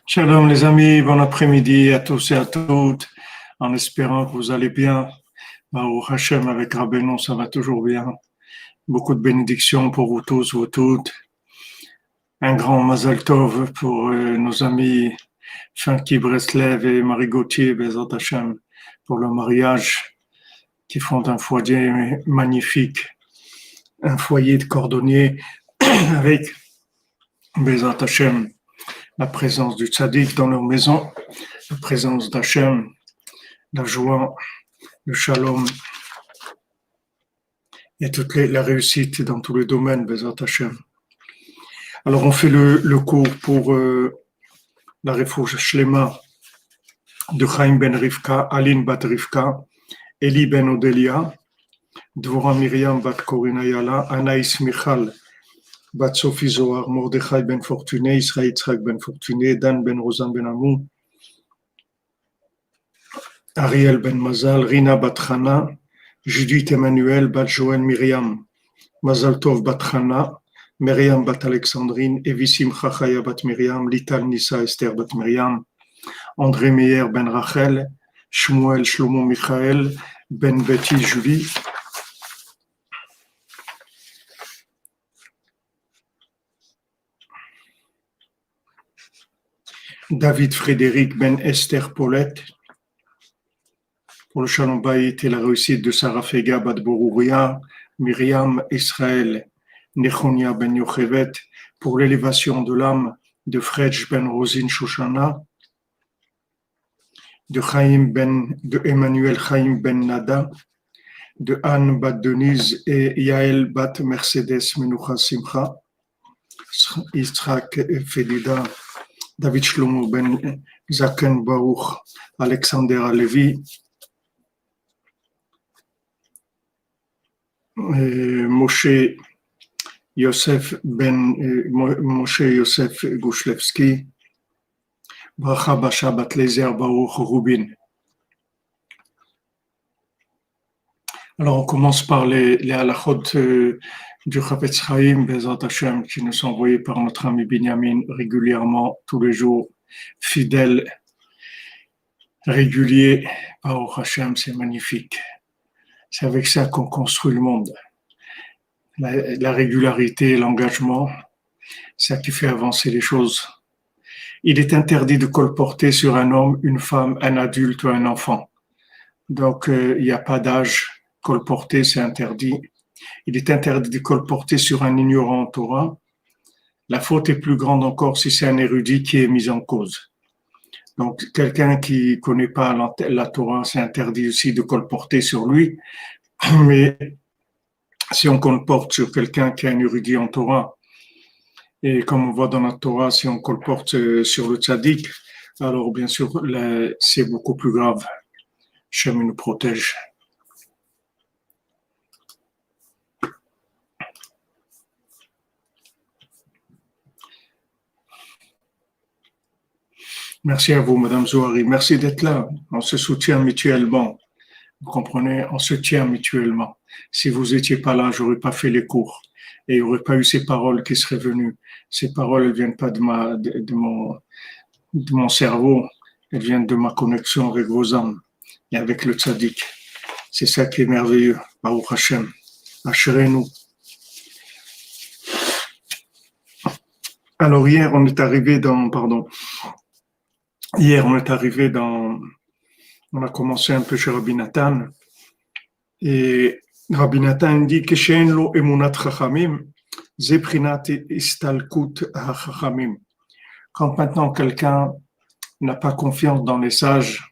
Shalom les amis, bon après-midi à tous et à toutes, en espérant que vous allez bien. Baruch Hashem avec Rabbeinu, ça va toujours bien. Beaucoup de bénédictions pour vous tous, vous toutes. Un grand Mazal Tov pour nos amis Funky Breslev et Marie Gauthier, Bezat Hashem, pour le mariage, qui font un foyer magnifique, un foyer de cordonnier avec Bezat Hashem, la présence du tzaddik dans leur maison, la présence d'Hachem, la joie, le shalom et toute la réussite dans tous les domaines, Bezat Hashem. Alors on fait le cours pour la refouche Shlema de Chaim ben Rivka, Aline bat Rivka, Eli ben Odelia, Dvorah Miriam bat Corina Yala, Anaïs Michal bat Sophie Zohar, Mordechai ben Fortuné, Israël Yitzhak ben Fortuné, Dan ben Rosan ben Amou, Ariel ben Mazal, Rina bat Chana, Judith Emmanuel bat Joël Myriam, Mazal Tov bat Chana, Myriam bat Alexandrine, Evisim Chachaya bat Myriam, Lital Nissa Esther bat Myriam, André Meyer ben Rachel, Shmuel Shlomo Michael, ben Betty Julie, David Frédéric ben Esther Paulette, pour le Shalom Bayit et la réussite de Sarah Fega bat Borouria, Myriam Israël, Nechonia ben Yochevet, pour l'élévation de l'âme de Fredj ben Rosine Shoshana, de Emmanuel Chaim ben Nada, de Anne bat Denise et Yael bat Mercedes Menucha Simcha, Yitzhak Felida, David Shlomo ben Zaken Baruch, Alexander Alevi, Moshe Yosef Gushlevski, Bracha Basha bat Lezer Baruch Rubin. Alors on commence par les halachot du Chafetz Chaim Bezat Hashem qui nous sont envoyés par notre ami Binyamin régulièrement, tous les jours, fidèle, régulier. Baruch Hashem, c'est magnifique. C'est avec ça qu'on construit le monde. La régularité, l'engagement, c'est ça qui fait avancer les choses. Il est interdit de colporter sur un homme, une femme, un adulte ou un enfant. Donc, il n'y a pas d'âge. Colporter, c'est interdit. Il est interdit de colporter sur un ignorant en Torah. La faute est plus grande encore si c'est un érudit qui est mis en cause. Donc, quelqu'un qui ne connaît pas la Torah, c'est interdit aussi de colporter sur lui. Mais si on colporte sur quelqu'un qui est un érudit en Torah, et comme on voit dans la Torah, si on colporte sur le tzaddik, alors bien sûr, c'est beaucoup plus grave. Shem nous protège. Merci à vous, Madame Zouari. Merci d'être là. On se soutient mutuellement. Vous comprenez? On se tient mutuellement. Si vous n'étiez pas là, j'aurais pas fait les cours. Et il n'y aurait pas eu ces paroles qui seraient venues. Ces paroles, elles viennent pas de mon cerveau. Elles viennent de ma connexion avec vos âmes et avec le tzaddik. C'est ça qui est merveilleux. Baruch Hashem. Asherenu. Alors hier, on est arrivé dans, on a commencé un peu chez Rabbi Nathan, et Rabbi Nathan dit que she'en lo emunat chachamim, ze prinat istalkut hachachamim. Quand maintenant quelqu'un n'a pas confiance dans les sages,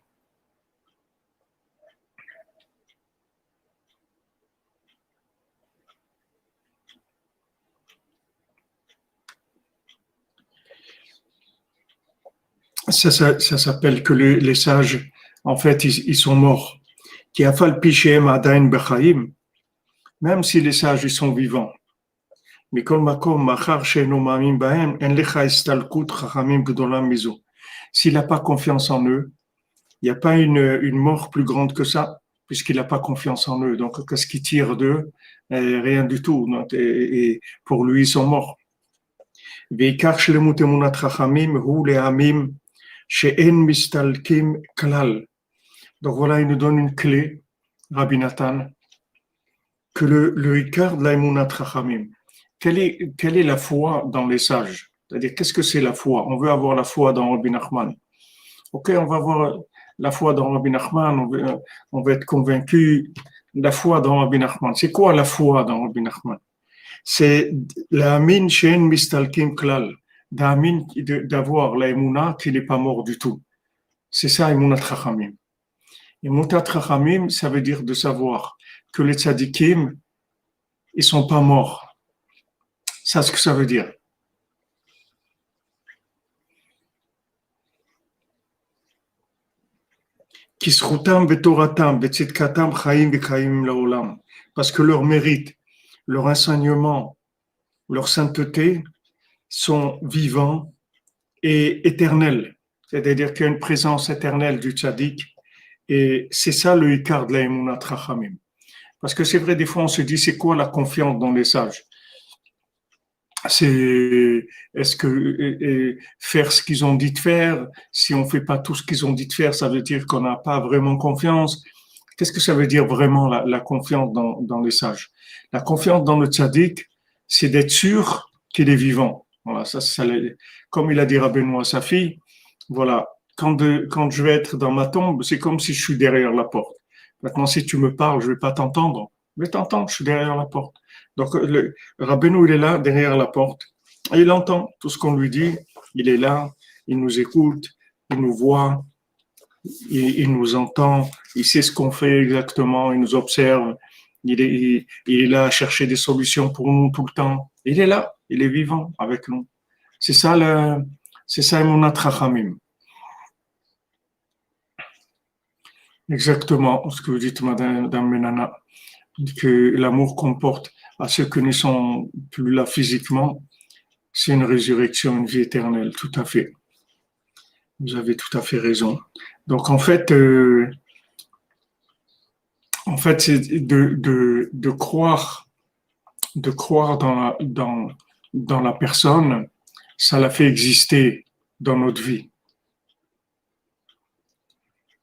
ça s'appelle que les sages, en fait, ils sont morts. Qui afal pishem adain bechaim, même si les sages ils sont vivants. Mais kol makom machar she'eno ma'amin bahem, en lecha istalkut chachamim gdola mizu. S'il n'a pas confiance en eux, il n'y a pas une mort plus grande que ça, puisqu'il n'a pas confiance en eux. Donc, qu'est-ce qu'il tire d'eux? Rien du tout. Et pour lui, ils sont morts. ועיקר שלמות אמונת חכמים הוא להאמין שאין מסתלקים כלל. Donc voilà, il nous donne une clé, Rabbi Nathan, que le Ikar de la Emunat Chachamim. Quelle est la foi dans les sages? C'est-à-dire, qu'est-ce que c'est la foi? On veut avoir la foi dans Rabbi Nachman. Ok, on va avoir la foi dans Rabbi Nachman, on veut être convaincu. La foi dans Rabbi Nachman. C'est quoi la foi dans Rabbi Nachman? C'est la amin she'en mistalkim klal. D'avoir la Emuna qui n'est pas mort du tout. C'est ça, Emunat Chachamim. Emunat Chachamim, ça veut dire de savoir que les tzadikim, ils sont pas morts. C'est ce que ça veut dire. Kisrutam vetoratam vetzitkatam chaim v'chaim laolam. Parce que leur mérite, leur enseignement, leur sainteté sont vivants et éternels. C'est-à-dire qu'il y a une présence éternelle du tzaddik. Et c'est ça le ikar de la Emunat Chachamim. Parce que c'est vrai, des fois on se dit, c'est quoi la confiance dans les sages? Est-ce que faire ce qu'ils ont dit de faire, si on ne fait pas tout ce qu'ils ont dit de faire, ça veut dire qu'on n'a pas vraiment confiance? Qu'est-ce que ça veut dire vraiment la confiance dans les sages? La confiance dans le tzaddik, c'est d'être sûr qu'il est vivant. Voilà, comme il a dit Rabbeinu à sa fille, voilà, quand je vais être dans ma tombe, c'est comme si je suis derrière la porte. Maintenant, si tu me parles, je ne vais pas t'entendre. Je vais t'entendre, je suis derrière la porte. Donc, le Rabbeinu, il est là, derrière la porte, et il entend tout ce qu'on lui dit. Il est là, il nous écoute, il nous voit, il nous entend, il sait ce qu'on fait exactement, il nous observe. Il est là à chercher des solutions pour nous tout le temps. Il est là, il est vivant avec nous. C'est ça Emunat Chachamim. Exactement ce que vous dites, Madame Menana, que l'amour qu'on porte à ceux qui ne sont plus là physiquement, c'est une résurrection, une vie éternelle, tout à fait. Vous avez tout à fait raison. Donc en fait, c'est de croire dans la personne, ça la fait exister dans notre vie.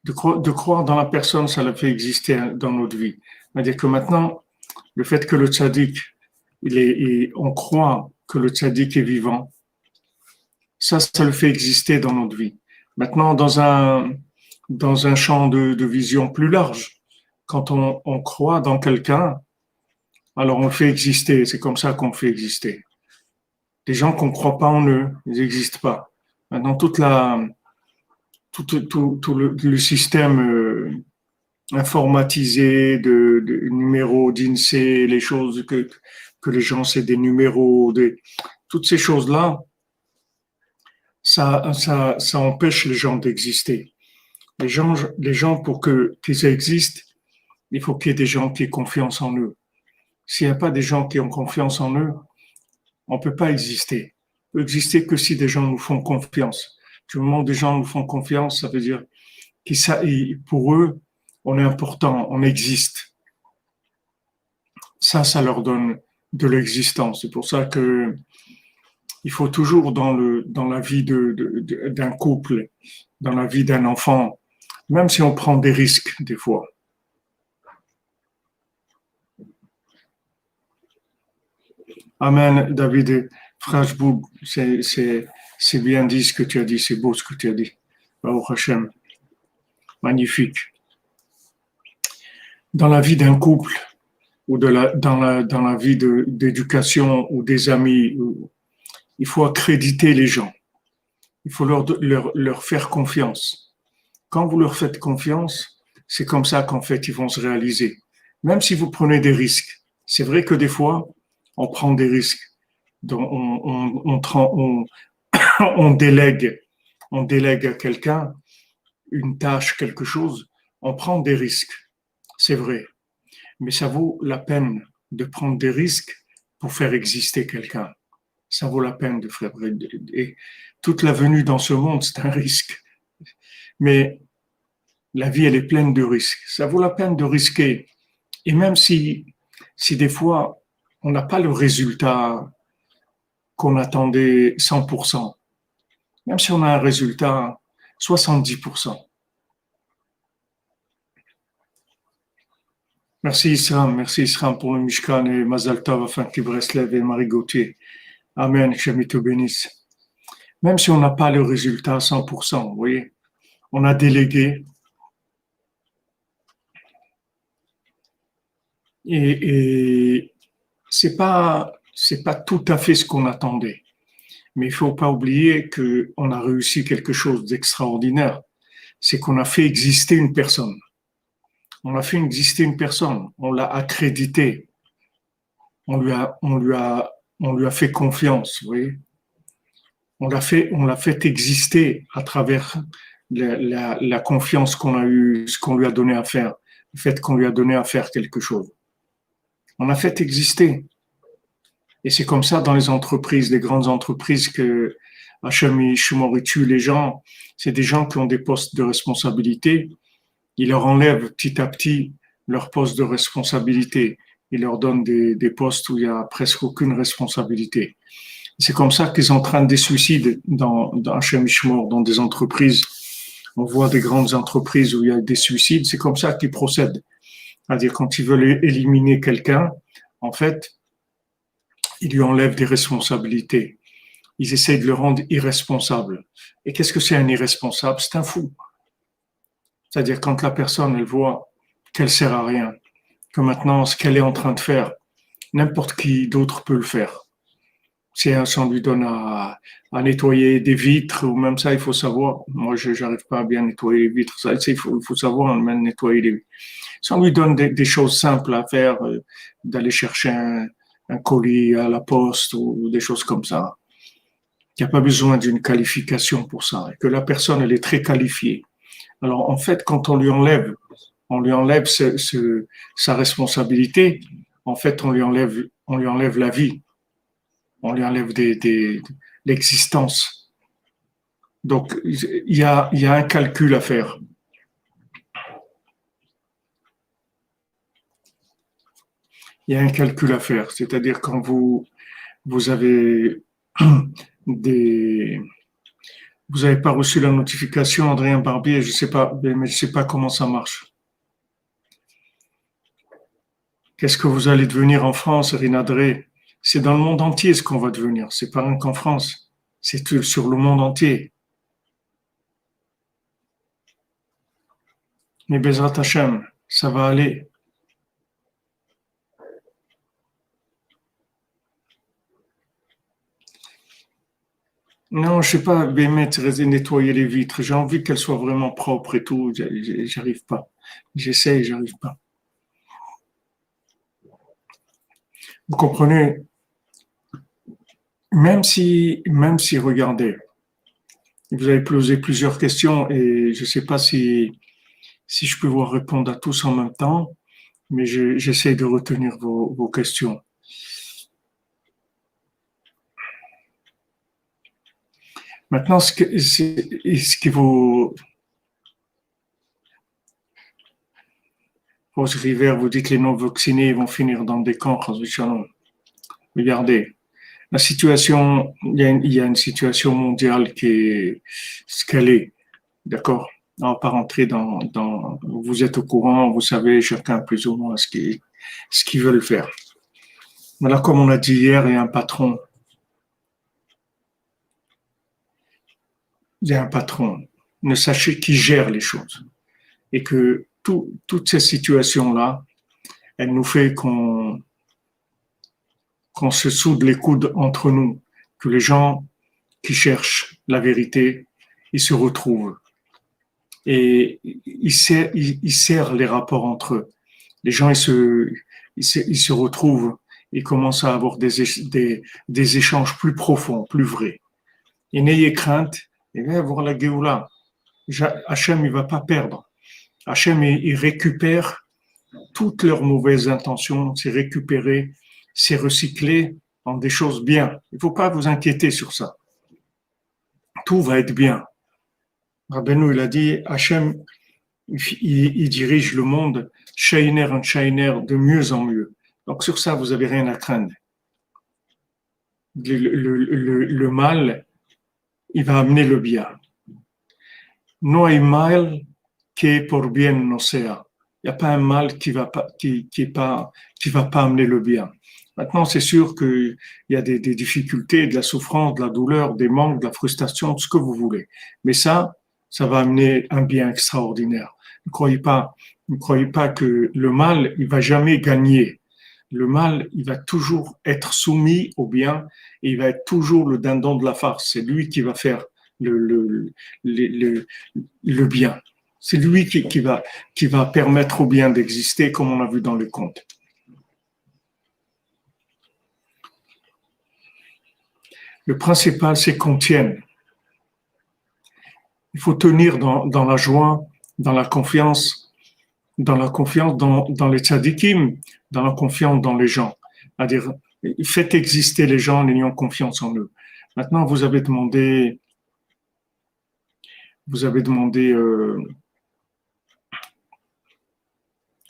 De croire dans la personne, ça la fait exister dans notre vie. C'est-à-dire que maintenant, le fait que le tzaddik, on croit que le tzaddik est vivant, ça le fait exister dans notre vie. Maintenant, dans un champ de vision plus large, quand on croit dans quelqu'un, alors on le fait exister. C'est comme ça qu'on le fait exister. Les gens qu'on ne croit pas en eux, ils n'existent pas. Maintenant, tout le système informatisé de numéros d'INSEE, les choses que les gens, c'est des numéros, toutes ces choses-là, ça empêche les gens d'exister. Les gens pour qu'ils existent, il faut qu'il y ait des gens qui aient confiance en eux. S'il n'y a pas des gens qui ont confiance en eux, on ne peut pas exister. On peut exister que si des gens nous font confiance. Du moment où des gens nous font confiance, ça veut dire que pour eux, on est important, on existe. Ça leur donne de l'existence. C'est pour ça que il faut toujours dans la vie d'un couple, dans la vie d'un enfant, même si on prend des risques des fois. Amen, David Frashboub, c'est bien dit ce que tu as dit, c'est beau ce que tu as dit. Baruch Hashem, magnifique. Dans la vie d'un couple, ou dans la vie d'éducation ou des amis, il faut accréditer les gens. Il faut leur faire confiance. Quand vous leur faites confiance, c'est comme ça qu'en fait, ils vont se réaliser. Même si vous prenez des risques. C'est vrai que des fois, on prend des risques. Donc, on délègue à quelqu'un une tâche, quelque chose. On prend des risques. C'est vrai. Mais ça vaut la peine de prendre des risques pour faire exister quelqu'un. Ça vaut la peine de faire. Et toute la venue dans ce monde, c'est un risque. Mais la vie, elle est pleine de risques. Ça vaut la peine de risquer. Et même si des fois, on n'a pas le résultat qu'on attendait 100%, même si on a un résultat 70%. Merci Isram pour le Mishkan et Mazal Tov afin qu'il Breslev et Marie Gauthier. Amen, que Shem te bénisse. Même si on n'a pas le résultat à 100%, vous voyez, on a délégué et c'est pas tout à fait ce qu'on attendait. Mais il faut pas oublier qu'on a réussi quelque chose d'extraordinaire. C'est qu'on a fait exister une personne. On a fait exister une personne. On l'a accrédité. On lui a fait confiance, vous voyez. On l'a fait exister à travers la confiance qu'on a eue, ce qu'on lui a donné à faire, le fait qu'on lui a donné à faire quelque chose. On a fait exister. Et c'est comme ça dans les entreprises, les grandes entreprises que Hachem il tue les gens. C'est des gens qui ont des postes de responsabilité. Il leur enlève petit à petit leur poste de responsabilité. Il leur donne des postes où il y a presque aucune responsabilité. C'est comme ça qu'ils entraînent des suicides dans Hachem Ishmor, dans des entreprises. On voit des grandes entreprises où il y a des suicides. C'est comme ça qu'ils procèdent. C'est-à-dire quand ils veulent éliminer quelqu'un, en fait, ils lui enlèvent des responsabilités. Ils essayent de le rendre irresponsable. Et qu'est-ce que c'est un irresponsable? C'est un fou. C'est-à-dire quand la personne, elle voit qu'elle sert à rien, que maintenant, ce qu'elle est en train de faire, n'importe qui d'autre peut le faire. Si on lui donne à nettoyer des vitres, ou même ça, il faut savoir. Moi, je n'arrive pas à bien nettoyer les vitres. Ça, il faut savoir même nettoyer les vitres. Si on lui donne des choses simples à faire, d'aller chercher un colis à la poste ou des choses comme ça, il n'y a pas besoin d'une qualification pour ça. Et que la personne, elle est très qualifiée. Alors, en fait, quand on lui enlève sa responsabilité, en fait, on lui enlève la vie. On lui enlève l'existence. Donc, il y a un calcul à faire. Il y a un calcul à faire. C'est-à-dire quand vous avez vous n'avez pas reçu la notification, Adrien Barbier, je sais pas, mais je sais pas comment ça marche. Qu'est-ce que vous allez devenir en France, Rinadré? C'est dans le monde entier ce qu'on va devenir. C'est pas rien qu'en France. C'est sur le monde entier. Mais Bezrat Hashem, ça va aller. Non, je sais pas, mettre, nettoyer les vitres. J'ai envie qu'elles soient vraiment propres et tout. J'arrive pas. J'essaye, j'arrive pas. Vous comprenez? Même si, regardez, vous avez posé plusieurs questions et je sais pas si je peux vous répondre à tous en même temps, mais j'essaie de retenir vos questions. Maintenant, ce qui Rose River, vous dites que les non-vaccinés vont finir dans des camps. Regardez, la situation, il y a une situation mondiale qui est ce qu'elle est, d'accord? On ne va pas rentrer vous êtes au courant, vous savez chacun plus ou moins ce qu'ils veulent faire. Mais là, comme on a dit hier, il y a un patron. Il y a un patron. Ne sachez qui gère les choses. Et que toutes ces situations-là, elles nous font qu'on se soude les coudes entre nous, que les gens qui cherchent la vérité, ils se retrouvent. Et ils serrent les rapports entre eux. Les gens, ils se retrouvent, ils commencent à avoir des échanges plus profonds, plus vrais. Et n'ayez crainte, et bien voir la Géoula. Hachem, il ne va pas perdre. Hachem, il récupère toutes leurs mauvaises intentions, c'est récupéré, c'est recyclé en des choses bien. Il ne faut pas vous inquiéter sur ça. Tout va être bien. Rabbeinu, il a dit, Hachem, il dirige le monde, Shainer en Shainer, de mieux en mieux. Donc sur ça, vous n'avez rien à craindre. le mal, il va amener le bien. No hay mal que por bien no sea. Il n'y a pas un mal qui va pas, qui va pas amener le bien. Maintenant, c'est sûr qu'il y a des difficultés, de la souffrance, de la douleur, des manques, de la frustration, tout ce que vous voulez. Mais ça va amener un bien extraordinaire. Ne croyez pas que le mal, il va jamais gagner. Le mal, il va toujours être soumis au bien et il va être toujours le dindon de la farce. C'est lui qui va faire le, le, le, le bien. C'est lui qui va permettre au bien d'exister, comme on a vu dans le conte. Le principal, c'est qu'on tienne. Il faut tenir dans la joie, dans la confiance, dans les tzadikim, dans la confiance dans les gens. C'est-à-dire, faites exister les gens en ayant confiance en eux. Maintenant, vous avez demandé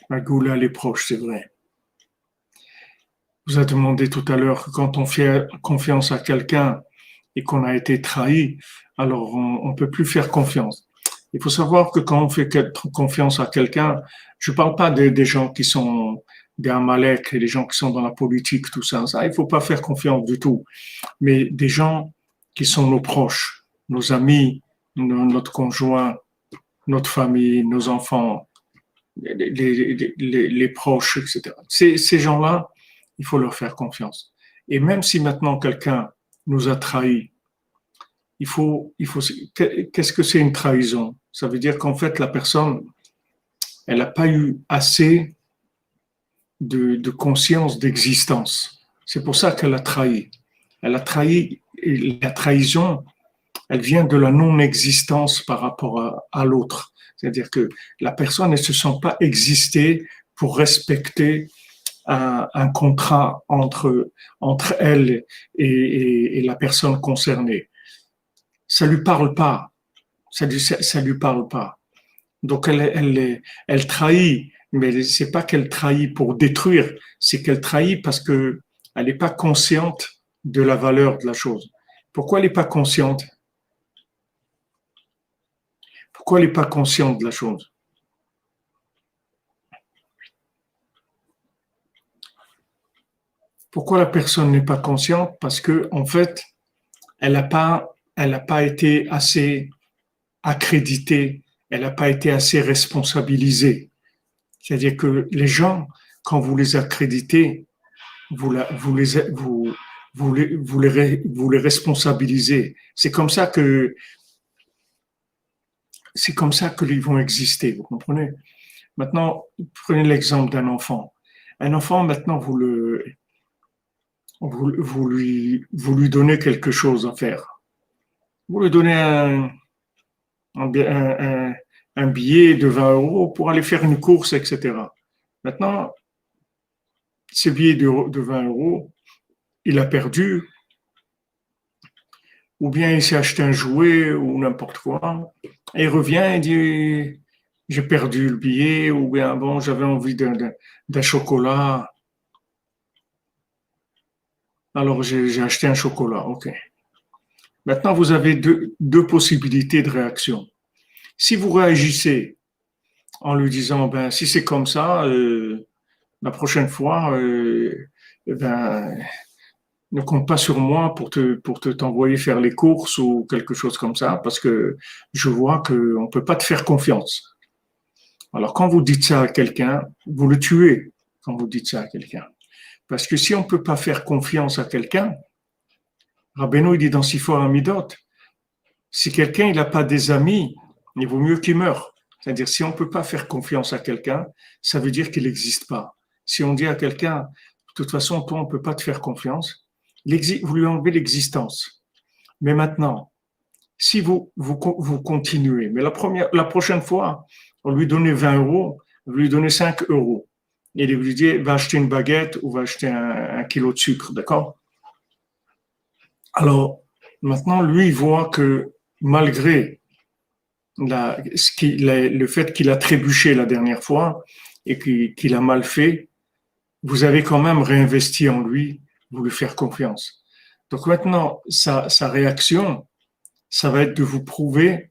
la Goula les proches, c'est vrai. Vous avez demandé tout à l'heure que quand on fait confiance à quelqu'un et qu'on a été trahi, alors on ne peut plus faire confiance. Il faut savoir que quand on fait confiance à quelqu'un, je ne parle pas des gens qui sont des Amalek, des gens qui sont dans la politique, tout ça. Ça, il ne faut pas faire confiance du tout. Mais des gens qui sont nos proches, nos amis, notre conjoint, notre famille, nos enfants, les proches, etc. Ces gens-là, il faut leur faire confiance. Et même si maintenant quelqu'un nous a trahis, qu'est-ce que c'est une trahison? Ça veut dire qu'en fait, la personne, elle n'a pas eu assez de conscience d'existence. C'est pour ça qu'elle a trahi. Elle a trahi, et la trahison, elle vient de la non-existence par rapport à l'autre. C'est-à-dire que la personne ne se sent pas exister pour respecter un contrat entre elle et la personne concernée. Ça lui parle pas. Ça lui parle pas. Donc elle trahit, mais c'est pas qu'elle trahit pour détruire, c'est qu'elle trahit parce que elle n'est pas consciente de la valeur de la chose. Pourquoi elle n'est pas consciente? Pourquoi elle n'est pas consciente de la chose? Pourquoi la personne n'est pas consciente? Parce que en fait, elle n'a pas été assez accréditée, elle n'a pas été assez responsabilisée. C'est-à-dire que les gens, quand vous les accréditez, vous les responsabilisez. C'est comme ça que ils vont exister. Vous comprenez? Maintenant, prenez l'exemple d'un enfant. Un enfant, maintenant, vous lui donnez quelque chose à faire. Vous lui donnez un billet de 20 euros pour aller faire une course, etc. Maintenant, ce billet de 20 euros, il a perdu, ou bien il s'est acheté un jouet ou n'importe quoi, et il revient et dit j'ai perdu le billet, ou bien bon, j'avais envie d'un chocolat, alors j'ai acheté un chocolat, ok. Maintenant, vous avez deux possibilités de réaction. Si vous réagissez en lui disant, ben, si c'est comme ça, la prochaine fois, ben, ne compte pas sur moi pour t'envoyer faire les courses ou quelque chose comme ça, parce que je vois qu'on ne peut pas te faire confiance. Alors, quand vous dites ça à quelqu'un, vous le tuez quand vous dites ça à quelqu'un. Parce que si on ne peut pas faire confiance à quelqu'un, Rabbeinu, il dit dans Sifor Amidot, si quelqu'un n'a pas des amis, il vaut mieux qu'il meure. C'est-à-dire, si on ne peut pas faire confiance à quelqu'un, ça veut dire qu'il n'existe pas. Si on dit à quelqu'un, de toute façon, toi, on ne peut pas te faire confiance, vous lui enlevez l'existence. Mais maintenant, si vous continuez, mais la prochaine fois, on lui donnait 20 euros, vous lui donnez 5 euros. Et il lui dit, va acheter une baguette ou va acheter un kilo de sucre, d'accord? Alors, maintenant, lui, il voit que malgré le fait qu'il a trébuché la dernière fois et qu'il a mal fait, vous avez quand même réinvesti en lui, vous lui faire confiance. Donc maintenant, sa réaction, ça va être de vous prouver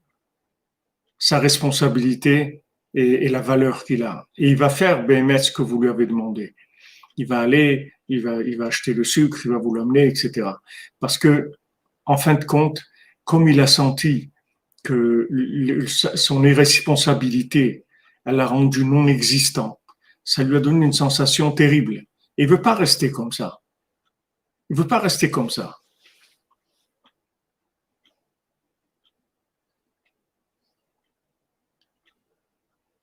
sa responsabilité et la valeur qu'il a. Et il va faire ben, ce que vous lui avez demandé. Il va aller, il va acheter le sucre, il va vous l'amener, etc. Parce que, en fin de compte, comme il a senti que son irresponsabilité, elle l'a rendu non existant, ça lui a donné une sensation terrible. Il veut pas rester comme ça. Il veut pas rester comme ça.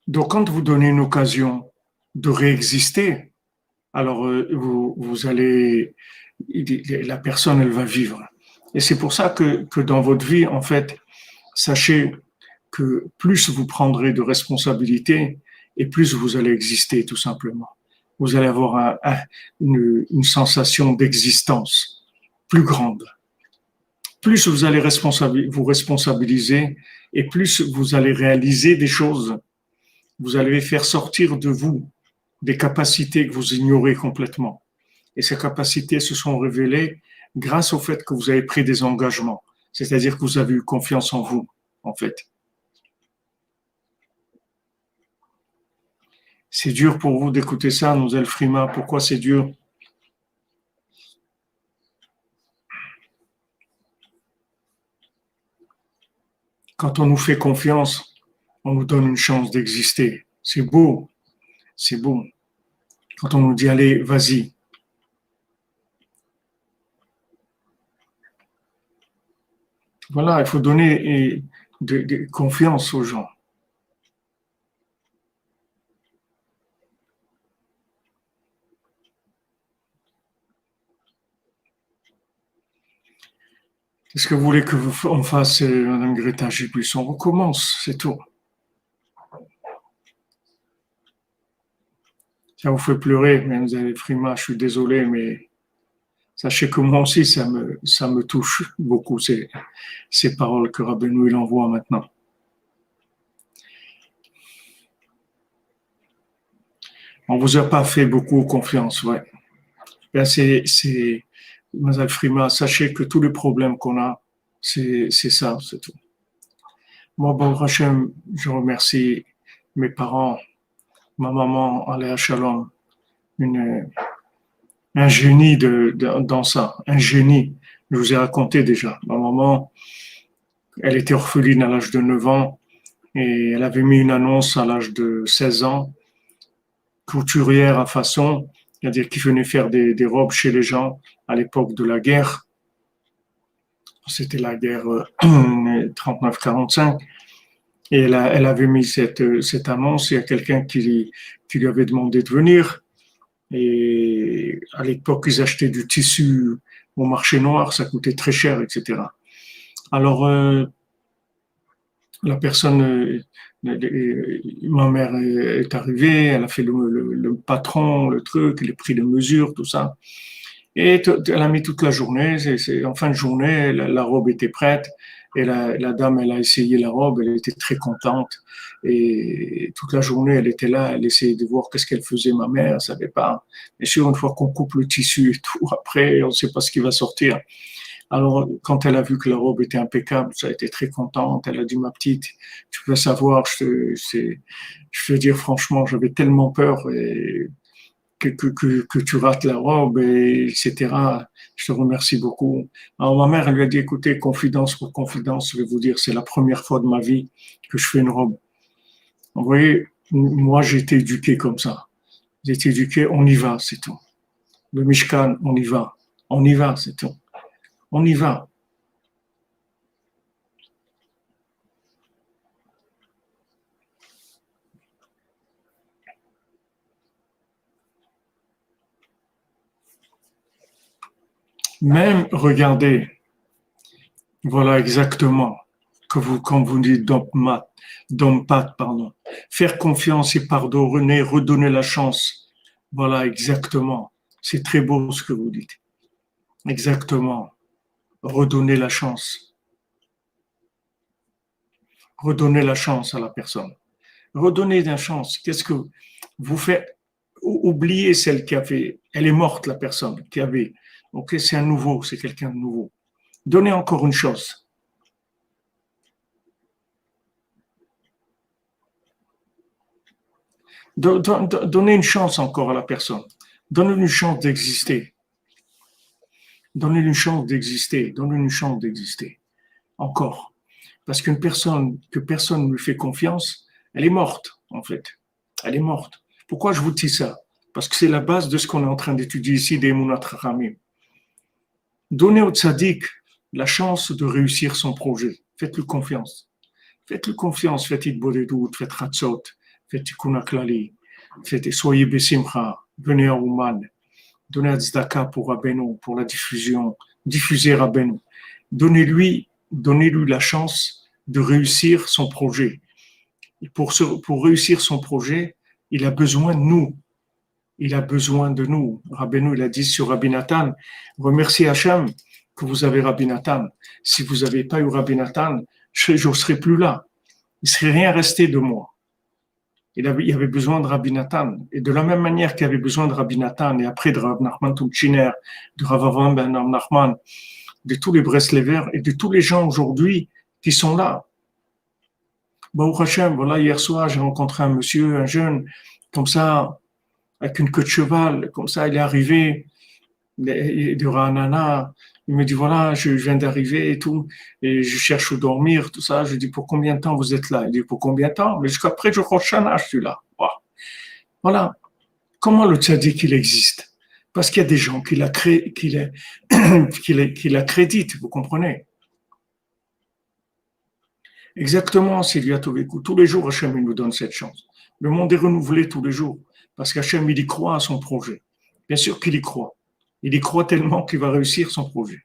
Donc, quand vous donnez une occasion de réexister, alors vous allez, la personne, elle va vivre. Et c'est pour ça que dans votre vie, en fait, sachez que plus vous prendrez de responsabilités et plus vous allez exister, tout simplement. Vous allez avoir une sensation d'existence plus grande. Plus vous allez vous responsabiliser et plus vous allez réaliser des choses. Vous allez faire sortir de vous des capacités que vous ignorez complètement. Et ces capacités se sont révélées grâce au fait que vous avez pris des engagements. C'est-à-dire que vous avez eu confiance en vous, en fait. C'est dur pour vous d'écouter ça, Nouzelle Frima. Pourquoi c'est dur? Quand on nous fait confiance, on nous donne une chance d'exister. C'est beau, c'est beau. Quand on nous dit, allez, vas-y. Voilà, il faut donner de confiance aux gens. Qu'est-ce que vous voulez qu'on fasse, Madame Greta Gibus? On recommence, c'est tout. Ça vous fait pleurer, Mesdemoiselles Frima, je suis désolé, mais sachez que moi aussi, ça me touche beaucoup, ces paroles que Rabbeinu il envoie maintenant. On vous a pas fait beaucoup confiance, ouais. Ben Mademoiselle Frima, sachez que tous les problèmes qu'on a, c'est ça, c'est tout. Moi, bon, Hachem, je remercie mes parents, ma maman, Aléa Shalom, une, un génie dans ça, un génie. Je vous ai raconté déjà. Ma maman, elle était orpheline à l'âge de 9 ans et elle avait mis une annonce à l'âge de 16 ans, couturière à façon, c'est-à-dire qui venait faire des robes chez les gens à l'époque de la guerre. C'était la guerre 39-45. Et elle avait mis cette annonce. Il y a quelqu'un qui lui avait demandé de venir. Et à l'époque, ils achetaient du tissu au marché noir, ça coûtait très cher, etc. Alors, la personne, ma mère est arrivée, elle a fait le patron, le truc, les prix de mesure, tout ça. Et elle a mis toute la journée. En fin de journée, la robe était prête. Et la dame, elle a essayé la robe. Elle était très contente. Et toute la journée, elle était là. Elle essayait de voir qu'est-ce qu'elle faisait. Ma mère, elle savait pas. Et sûr, une fois qu'on coupe le tissu et tout, après, on ne sait pas ce qui va sortir. Alors, quand elle a vu que la robe était impeccable, ça a été très contente. Elle a dit, ma petite, tu peux savoir, je veux dire, franchement, j'avais tellement peur. Et que tu rates la robe, et etc. Je te remercie beaucoup. Alors, ma mère, elle lui a dit, écoutez, confidence pour confidence, je vais vous dire, c'est la première fois de ma vie que je fais une robe. Vous voyez, moi, j'ai été éduqué comme ça. J'ai été éduqué, on y va, c'est tout. Le Mishkan, on y va. On y va, c'est tout. On y va. Même, regardez, voilà exactement, quand vous dites dompat, pardon. Faire confiance et pardonner, redonner la chance. Voilà, exactement. C'est très beau ce que vous dites. Exactement. Redonner la chance. Redonner la chance à la personne. Redonner la chance. Qu'est-ce que vous faites? Oubliez celle qui avait, elle est morte, la personne qui avait Ok, c'est un nouveau, c'est quelqu'un de nouveau. Donnez encore une chose. Donnez une chance encore à la personne. Donnez une chance d'exister. Donnez une chance d'exister. Donnez une chance d'exister. Encore. Parce qu'une personne que personne ne lui fait confiance, elle est morte, en fait. Elle est morte. Pourquoi je vous dis ça? Parce que c'est la base de ce qu'on est en train d'étudier ici des Emunat Chachamim. Donnez au tzaddik la chance de réussir son projet. Faites-lui confiance. Faites-lui confiance. Faites Idbodedout, faites Hatzot, faites Tikkun HaKlali, soyez Besimcha, venez à Ouman, donnez à Tzedaka pour Rabbeinu, pour la diffusion, diffusez Rabbeinu. Donnez-lui la chance de réussir son projet. Et pour réussir son projet, il a besoin de nous. Il a besoin de nous. Rabbeinu, il a dit sur Rabbi Nathan, remerciez Hachem que vous avez Rabbi Nathan. Si vous n'avez pas eu Rabbi Nathan, je ne serais plus là. Il ne serait rien resté de moi. Il y avait besoin de Rabbi Nathan. Et de la même manière qu'il y avait besoin de Rabbi Nathan, et après de Rav Nachman Tumchiner, de Rav Avraham ben Nachman, de tous les Breslevers et de tous les gens aujourd'hui qui sont là. Baruch Hashem, voilà, hier soir, j'ai rencontré un monsieur, un jeune, comme ça, avec une queue de cheval, comme ça, il est arrivé de Ranana. Il me dit, voilà, je viens d'arriver et tout, et je cherche où dormir, tout ça. Je lui dis, pour combien de temps vous êtes là? Il dit, pour combien de temps? Mais jusqu'après, je Roshana, je suis là. Wow. Voilà. Comment le tzaddik, il existe? Parce qu'il y a des gens qui l'accréditent, vous comprenez? Exactement, Sylvia Tovekou. Tous les jours, Hachem, il nous donne cette chance. Le monde est renouvelé tous les jours, parce qu'Hachem, il y croit à son projet. Bien sûr qu'il y croit. Il y croit tellement qu'il va réussir son projet.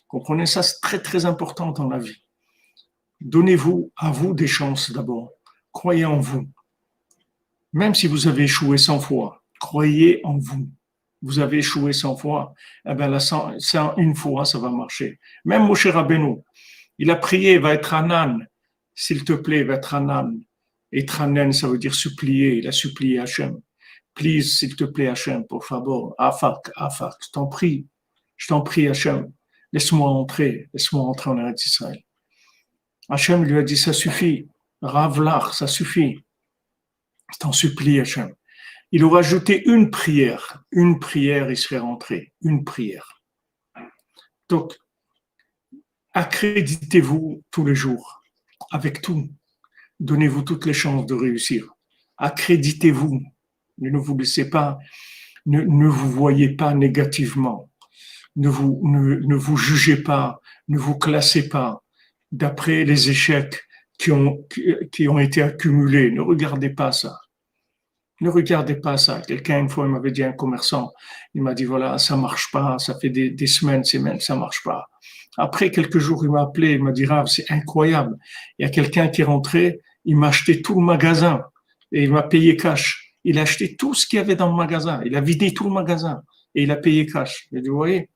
Comprenez ça, c'est très très important dans la vie. Donnez-vous à vous des chances d'abord. Croyez en vous. Même si vous avez échoué 100 fois, croyez en vous. Vous avez échoué 100 fois, eh bien là, une fois, ça va marcher. Même Moshe Rabbeinu, il a prié, va être Anan, s'il te plaît, va être Anan. Et Tranen, ça veut dire supplier, il a supplié Hachem. Please, s'il te plaît, Hachem, pour favor. Afak, je t'en prie, Hachem. Laisse-moi entrer en Eretz Israël. Hachem lui a dit, ça suffit. Ravlach, ça suffit. Je t'en supplie, Hachem. Il aurait ajouté une prière, il serait rentré, une prière. Donc, accréditez-vous tous les jours, avec tout. Donnez-vous toutes les chances de réussir. Accréditez-vous. Ne vous laissez pas, ne vous voyez pas négativement. Ne vous jugez pas, ne vous classez pas d'après les échecs qui ont été accumulés. Ne regardez pas ça. Ne regardez pas ça. Quelqu'un, une fois, il m'avait dit, un commerçant, il m'a dit, voilà, ça marche pas, ça fait des semaines, ça marche pas. Après quelques jours, il m'a appelé, il m'a dit, Rav, c'est incroyable. Il y a quelqu'un qui est rentré, il m'a acheté tout le magasin et il m'a payé cash. Il a acheté tout ce qu'il y avait dans le magasin. Il a vidé tout le magasin et il a payé cash. J'ai dit, vous voyez,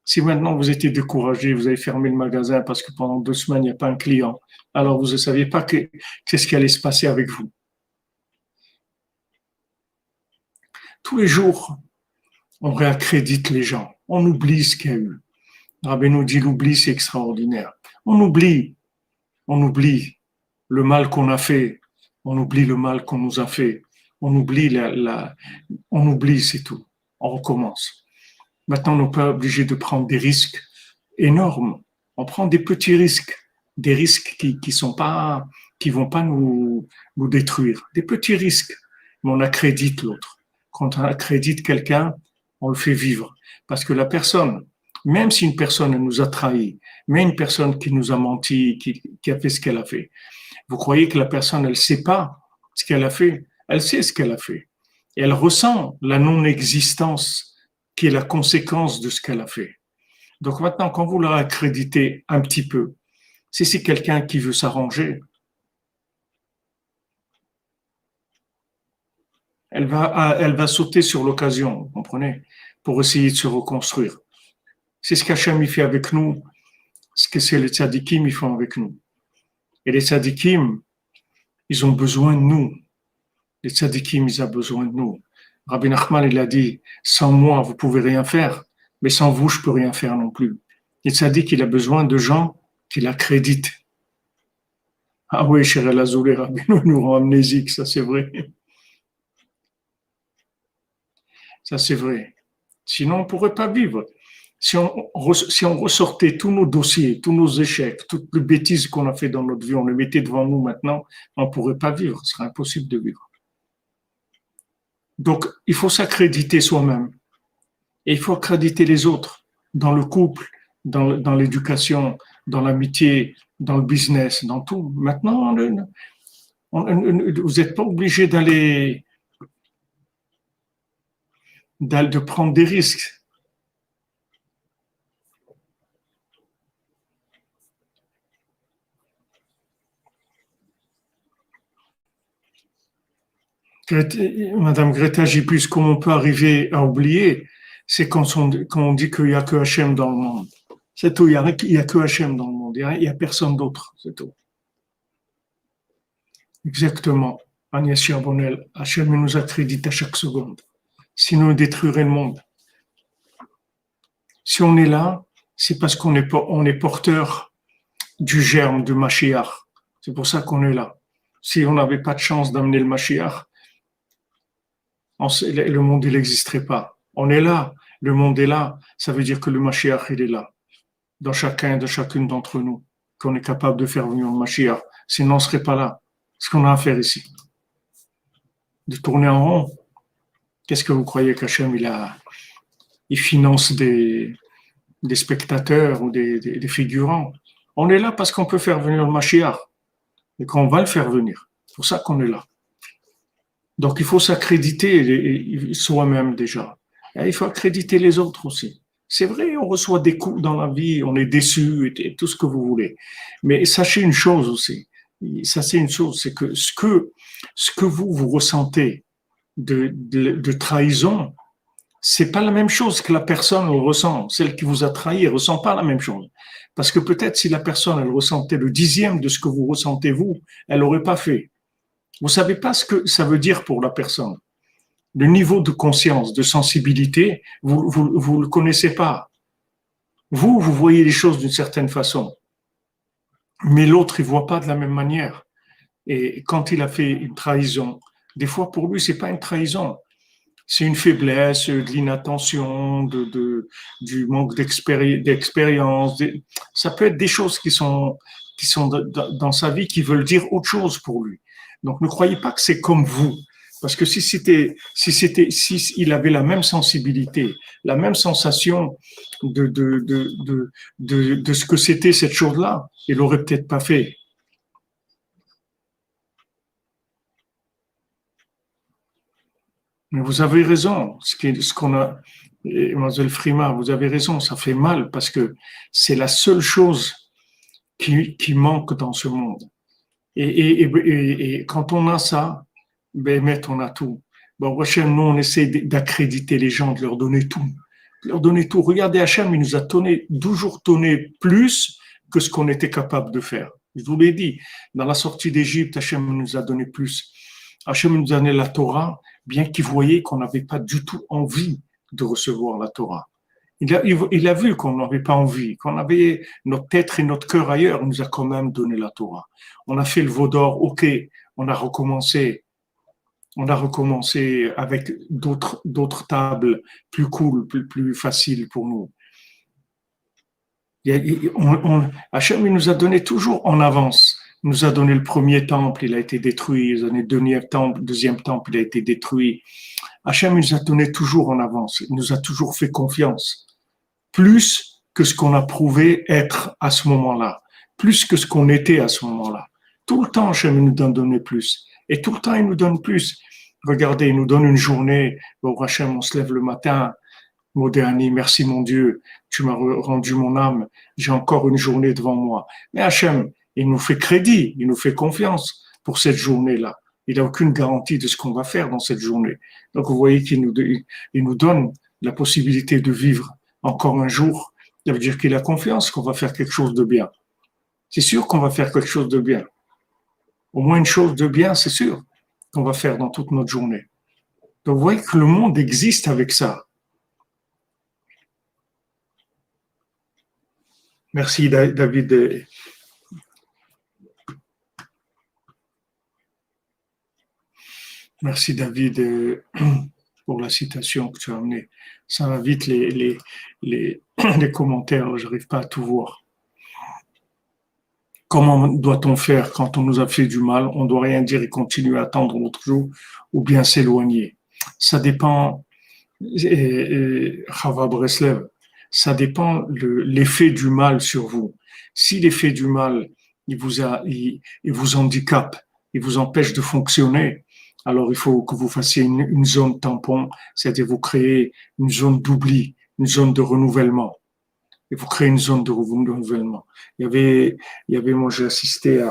si maintenant vous étiez découragé, vous avez fermé le magasin parce que pendant 2 semaines, il n'y a pas un client, alors vous ne saviez pas qu'est-ce qui allait se passer avec vous. Tous les jours, on réaccrédite les gens. On oublie ce qu'il y a eu. Rabbi nous dit, l'oubli, c'est extraordinaire. On oublie le mal qu'on a fait. On oublie le mal qu'on nous a fait. On oublie on oublie, c'est tout. On recommence. Maintenant, on n'est pas obligé de prendre des risques énormes. On prend des petits risques, des risques qui vont pas nous détruire. Des petits risques, mais on accrédite l'autre. Quand on accrédite quelqu'un, on le fait vivre. Parce que la personne, même si une personne nous a trahis, mais une personne qui nous a menti, qui a fait ce qu'elle a fait, vous croyez que la personne, elle ne sait pas ce qu'elle a fait? Elle sait ce qu'elle a fait. Et elle ressent la non-existence qui est la conséquence de ce qu'elle a fait. Donc maintenant, quand vous la accréditez un petit peu, si c'est quelqu'un qui veut s'arranger, elle va sauter sur l'occasion, vous comprenez, pour essayer de se reconstruire. C'est ce qu'Hachem fait avec nous, ce que c'est les tzadikim ils font avec nous. Et les tzadikim, ils ont besoin de nous. Les tzadikim, ils ont besoin de nous. Rabbi Nachman, il a dit, sans moi, vous pouvez rien faire. Mais sans vous, je peux rien faire non plus. Il s'est dit qu'il a besoin de gens qui l'accréditent. Ah oui, cher El Azoulay, Rabbeinu nous rend amnésique, ça c'est vrai. Ça c'est vrai. Sinon, on ne pourrait pas vivre. Si on ressortait tous nos dossiers, tous nos échecs, toutes les bêtises qu'on a fait dans notre vie, on les mettait devant nous maintenant, on ne pourrait pas vivre. Ce serait impossible de vivre. Donc, il faut s'accréditer soi-même. Et il faut accréditer les autres dans le couple, dans l'éducation, dans l'amitié, dans le business, dans tout. Maintenant, vous n'êtes pas obligé de prendre des risques. Madame Greta Gipus, comment on peut arriver à oublier, c'est quand on dit qu'il n'y a que Hachem dans le monde. C'est tout, il n'y a que Hachem dans le monde, il n'y a personne d'autre, c'est tout. Exactement. Agnès Charbonnel, Hachem nous accrédite à chaque seconde. Sinon, il détruirait le monde. Si on est là, c'est parce qu'on est porteur du germe du Mashiach. C'est pour ça qu'on est là. Si on n'avait pas de chance d'amener le Mashiach, le monde, il n'existerait pas. On est là, le monde est là, ça veut dire que le Mashiach, il est là, dans chacune d'entre nous, qu'on est capable de faire venir le Mashiach. Sinon, on ne serait pas là. Ce qu'on a à faire ici. De tourner en rond. Qu'est-ce que vous croyez qu'Hachem, il finance des spectateurs ou des figurants? On est là parce qu'on peut faire venir le Mashiach et qu'on va le faire venir. C'est pour ça qu'on est là. Donc, il faut s'accréditer soi-même déjà. Et il faut accréditer les autres aussi. C'est vrai, on reçoit des coups dans la vie, on est déçu et tout ce que vous voulez. Mais sachez une chose aussi. Sachez une chose, c'est que ce que vous ressentez de trahison, c'est pas la même chose que la personne le ressent. Celle qui vous a trahi, elle ressent pas la même chose. Parce que peut-être si la personne, elle ressentait le 10e de ce que vous ressentez vous, elle n'aurait pas fait. Vous savez pas ce que ça veut dire pour la personne. Le niveau de conscience, de sensibilité, vous le connaissez pas. Vous voyez les choses d'une certaine façon. Mais l'autre, il voit pas de la même manière. Et quand il a fait une trahison, des fois pour lui, c'est pas une trahison. C'est une faiblesse, de l'inattention, du manque d'expérience. Ça peut être des choses qui sont dans sa vie qui veulent dire autre chose pour lui. Donc ne croyez pas que c'est comme vous. Parce que si il avait la même sensibilité, la même sensation de ce que c'était cette chose-là, il l'aurait peut-être pas fait. Mais vous avez raison. Ce qu'on a, Mademoiselle Frima, vous avez raison. Ça fait mal parce que c'est la seule chose qui manque dans ce monde. Et quand on a ça, ben, on a tout. Bon, Hachem, nous, on essaie d'accréditer les gens, de leur donner tout. De leur donner tout. Regardez, Hachem, il nous a toujours donné plus que ce qu'on était capable de faire. Je vous l'ai dit, dans la sortie d'Égypte, Hachem nous a donné plus. Hachem nous a donné la Torah, bien qu'il voyait qu'on n'avait pas du tout envie de recevoir la Torah. Il a vu qu'on n'avait pas envie, qu'on avait notre tête et notre cœur ailleurs, il nous a quand même donné la Torah. On a fait le veau d'or, ok, on a recommencé avec d'autres tables plus cool, plus faciles pour nous. Hachem, il nous a donné toujours en avance. Il nous a donné le premier temple, il a été détruit. Il nous a donné le deuxième temple, il a été détruit. Hachem, il nous a donné toujours en avance. Il nous a toujours fait confiance. Plus que ce qu'on a prouvé être à ce moment-là. Plus que ce qu'on était à ce moment-là. Tout le temps, Hachem, il nous a donné plus. Et tout le temps, il nous donne plus. Regardez, il nous donne une journée. Bon, Hachem, on se lève le matin. Modéani, merci mon Dieu, tu m'as rendu mon âme, j'ai encore une journée devant moi. Mais Hachem, il nous fait crédit, il nous fait confiance pour cette journée-là. Il n'a aucune garantie de ce qu'on va faire dans cette journée. Donc vous voyez qu'il nous donne la possibilité de vivre encore un jour. Ça veut dire qu'il a confiance qu'on va faire quelque chose de bien. C'est sûr qu'on va faire quelque chose de bien. Au moins une chose de bien, c'est sûr qu'on va faire dans toute notre journée. Donc vous voyez que le monde existe avec ça. Merci David. Merci David pour la citation que tu as amenée. Ça va vite les, les commentaires, je n'arrive pas à tout voir. Comment doit-on faire quand on nous a fait du mal? On ne doit rien dire et continuer à attendre l'autre jour ou bien s'éloigner. Ça dépend, Chava Breslev, ça dépend l'effet du mal sur vous. Si l'effet du mal, il vous handicape, il vous empêche de fonctionner, alors il faut que vous fassiez une zone tampon, c'est-à-dire vous créez une zone d'oubli, une zone de renouvellement. Et vous créez une zone de renouvellement. Moi j'ai assisté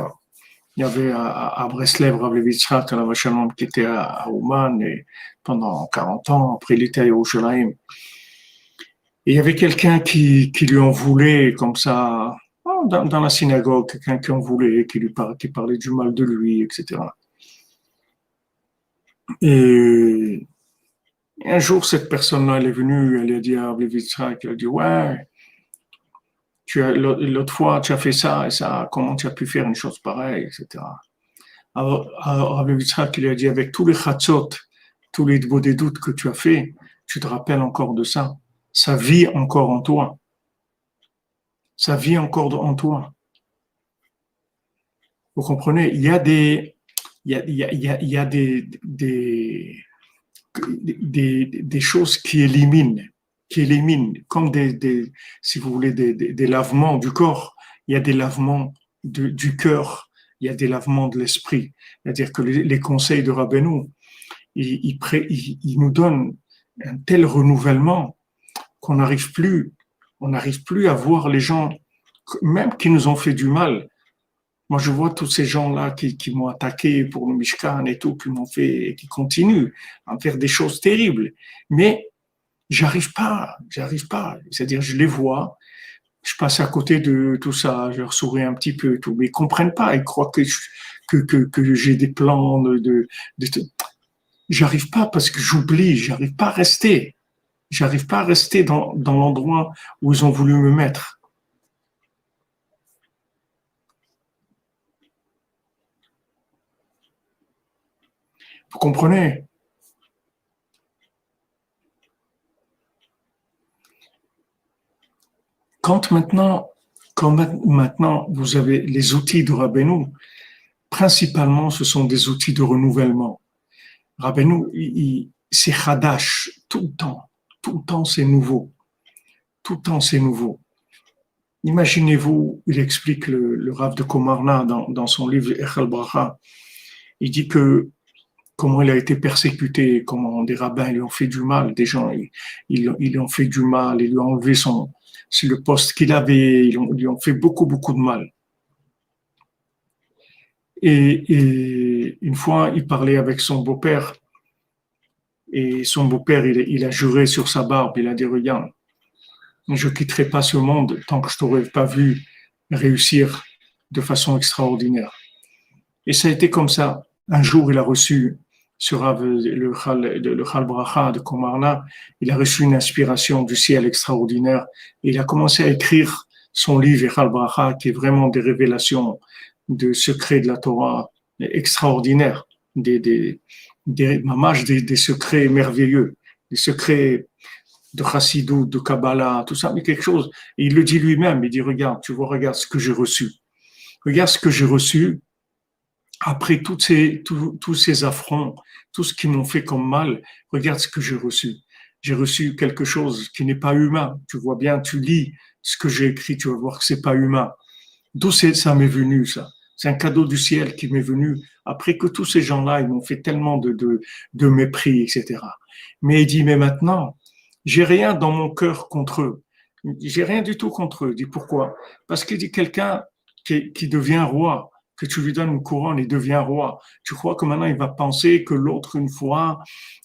il y avait à Breslev, Rav Levi Yitzhak, à la Vachalom, qui était à Ouman et pendant 40 ans, après il était à Yerushalayim. Et il y avait quelqu'un qui lui en voulait, comme ça, dans la synagogue, quelqu'un qui en voulait, qui parlait du mal de lui, etc. Et un jour, cette personne-là, elle est venue, elle a dit à Rav Levi Yitzhak, elle a dit, ouais, l'autre fois, tu as fait ça et ça, comment tu as pu faire une chose pareille, etc. Alors, Rabbi Yitzhak, il a dit, avec tous les chatzot, tous les des doutes que tu as fait, tu te rappelles encore de ça. Ça vit encore en toi. Ça vit encore en toi. Vous comprenez? Il y a des choses qui éliminent, comme si vous voulez, des lavements du corps. Il y a des lavements du cœur. Il y a des lavements de l'esprit. C'est-à-dire que les conseils de Rabbeinu, ils nous donnent un tel renouvellement qu'on on n'arrive plus à voir les gens, même qui nous ont fait du mal. Moi, je vois tous ces gens-là qui m'ont attaqué pour le Mishkan et tout, qui m'ont fait, qui continuent à faire des choses terribles. Mais j'arrive pas. C'est-à-dire, je les vois, je passe à côté de tout ça, je leur souris un petit peu et tout, mais ils comprennent pas. Ils croient que j'ai des plans de j'arrive pas parce que j'oublie, j'arrive pas à rester. J'arrive pas à rester dans l'endroit où ils ont voulu me mettre. Vous comprenez? Quand maintenant, quand maintenant vous avez les outils de Rabbeinu, principalement ce sont des outils de renouvellement. Rabbeinu, c'est Hadash, tout le temps c'est nouveau, tout le temps c'est nouveau. Imaginez-vous, il explique le Rav de Komarna dans son livre Echal Bracha, il dit que comment il a été persécuté, comment des rabbins lui ont fait du mal, des gens ils lui ont fait du mal, ils lui ont enlevé c'est le poste qu'il avait, lui ont fait beaucoup de mal. Et une fois, il parlait avec son beau-père, et son beau-père, il a juré sur sa barbe, il a dit, regarde, je quitterai pas ce monde tant que je t'aurais pas vu réussir de façon extraordinaire. Et ça a été comme ça. Un jour, il a reçu sur le Chal Bracha de Komarna, il a reçu une inspiration du ciel extraordinaire. Et il a commencé à écrire son livre Chal Bracha, qui est vraiment des révélations de secrets de la Torah extraordinaires, des secrets merveilleux, des secrets de Chassidou, de Kabbalah, tout ça, mais quelque chose. Et il le dit lui-même, il dit, regarde, tu vois, regarde ce que j'ai reçu. Regarde ce que j'ai reçu après tous ces affronts, tout ce qu'ils m'ont fait comme mal, regarde ce que j'ai reçu. J'ai reçu quelque chose qui n'est pas humain. Tu vois bien, tu lis ce que j'ai écrit, tu vas voir que c'est pas humain. D'où ça m'est venu, ça? C'est un cadeau du ciel qui m'est venu après que tous ces gens-là, ils m'ont fait tellement de mépris, etc. Mais il dit, mais maintenant, j'ai rien dans mon cœur contre eux. J'ai rien du tout contre eux. Il dit pourquoi? Parce qu'il dit quelqu'un qui devient roi, que tu lui donnes une couronne, il devient roi. Tu crois que maintenant il va penser que l'autre, une fois,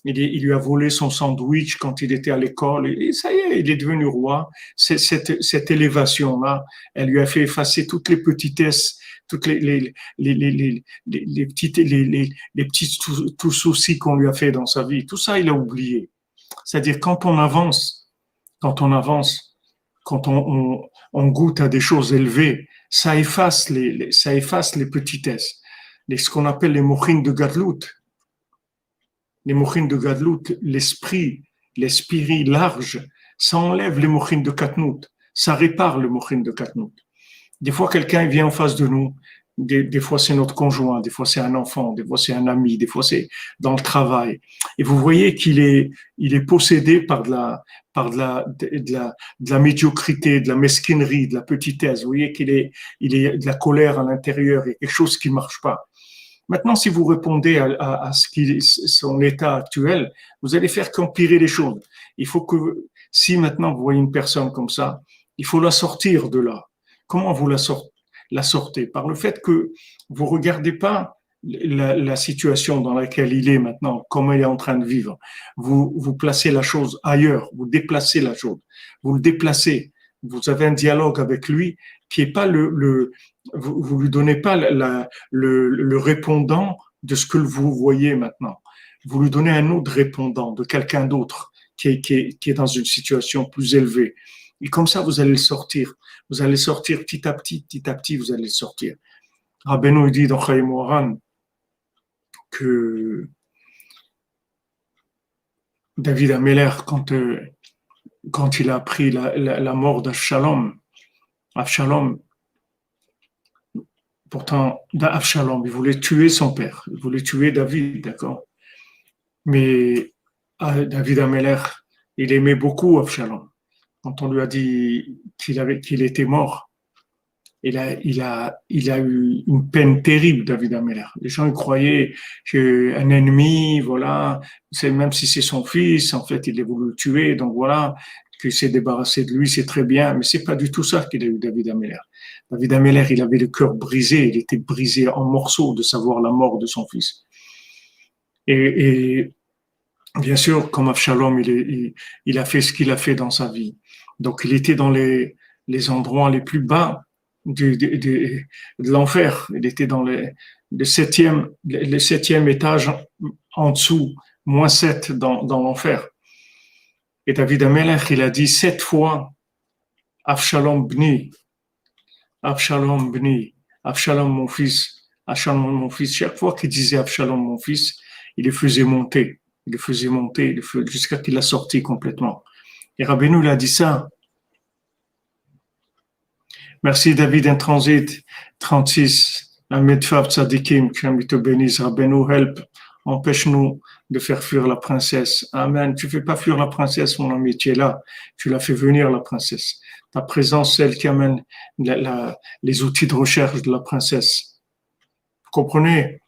il lui a volé son sandwich quand il était à l'école, et ça y est, il est devenu roi. Cette élévation-là, elle lui a fait effacer toutes les petitesses, toutes les petits tout soucis qu'on lui a fait dans sa vie. Tout ça, il a oublié. C'est-à-dire quand on avance, quand on avance, quand on goûte à des choses élevées, ça efface les petitesses. Ce qu'on appelle les mochines de Gadlout. Les mochines de Gadlout, l'esprit large, ça enlève les mochines de Katnout. Ça répare le mochin de Katnout. Des fois, quelqu'un vient en face de nous. Des fois, c'est notre conjoint. Des fois, c'est un enfant. Des fois, c'est un ami. Des fois, c'est dans le travail. Et vous voyez il est possédé par de la médiocrité, de la mesquinerie, de la petitesse. Vous voyez il est de la colère à l'intérieur. Il y a quelque chose qui marche pas. Maintenant, si vous répondez à son état actuel, vous allez faire qu'empirer les choses. Il faut que, si maintenant vous voyez une personne comme ça, il faut la sortir de là. Comment vous la sortez? Par le fait que vous regardez pas la situation dans laquelle il est maintenant, comment il est en train de vivre. Vous placez la chose ailleurs, vous déplacez la chose, vous le déplacez. Vous avez un dialogue avec lui qui est pas vous lui donnez pas le répondant de ce que vous voyez maintenant. Vous lui donnez un autre répondant de quelqu'un d'autre qui est dans une situation plus élevée. Et comme ça, vous allez le sortir. Vous allez sortir petit à petit, vous allez le sortir. Rabbeinu dit dans Chaim Moharan que David Ameller, quand il a appris la mort d'Avshalom, pourtant, Avshalom, il voulait tuer son père, il voulait tuer David, d'accord? Mais David Ameller, il aimait beaucoup Avshalom. Quand on lui a dit qu'il était mort, il a eu une peine terrible, David Ameller. Les gens ils croyaient qu'un ennemi, voilà, même si c'est son fils, en fait, il a voulu le tuer, donc voilà, qu'il s'est débarrassé de lui, c'est très bien, mais c'est pas du tout ça qu'il a eu, David Ameller. David Ameller, il avait le cœur brisé, il était brisé en morceaux de savoir la mort de son fils. Et bien sûr, comme Avshalom, il a fait ce qu'il a fait dans sa vie. Donc, il était dans les endroits les plus bas de l'enfer. Il était dans le septième étage en dessous, -7 dans l'enfer. Et David Ameller, il a dit 7 fois Avshalom bni, Avshalom bni, Avshalom mon fils, Avshalom mon fils. Chaque fois qu'il disait Avshalom mon fils, il le faisait monter. Il le faisait monter jusqu'à qu'il l'a sorti complètement. Et Rabbeinu l'a dit ça. Merci David Intransit 36. Ahmed Fab Tzadikim, que te bénisse. Rabbeinu help, empêche-nous de faire fuir la princesse. Amen. Tu fais pas fuir la princesse, mon ami, tu es là. Tu l'as fait venir, la princesse. Ta présence, celle qui amène les outils de recherche de la princesse. Vous comprenez?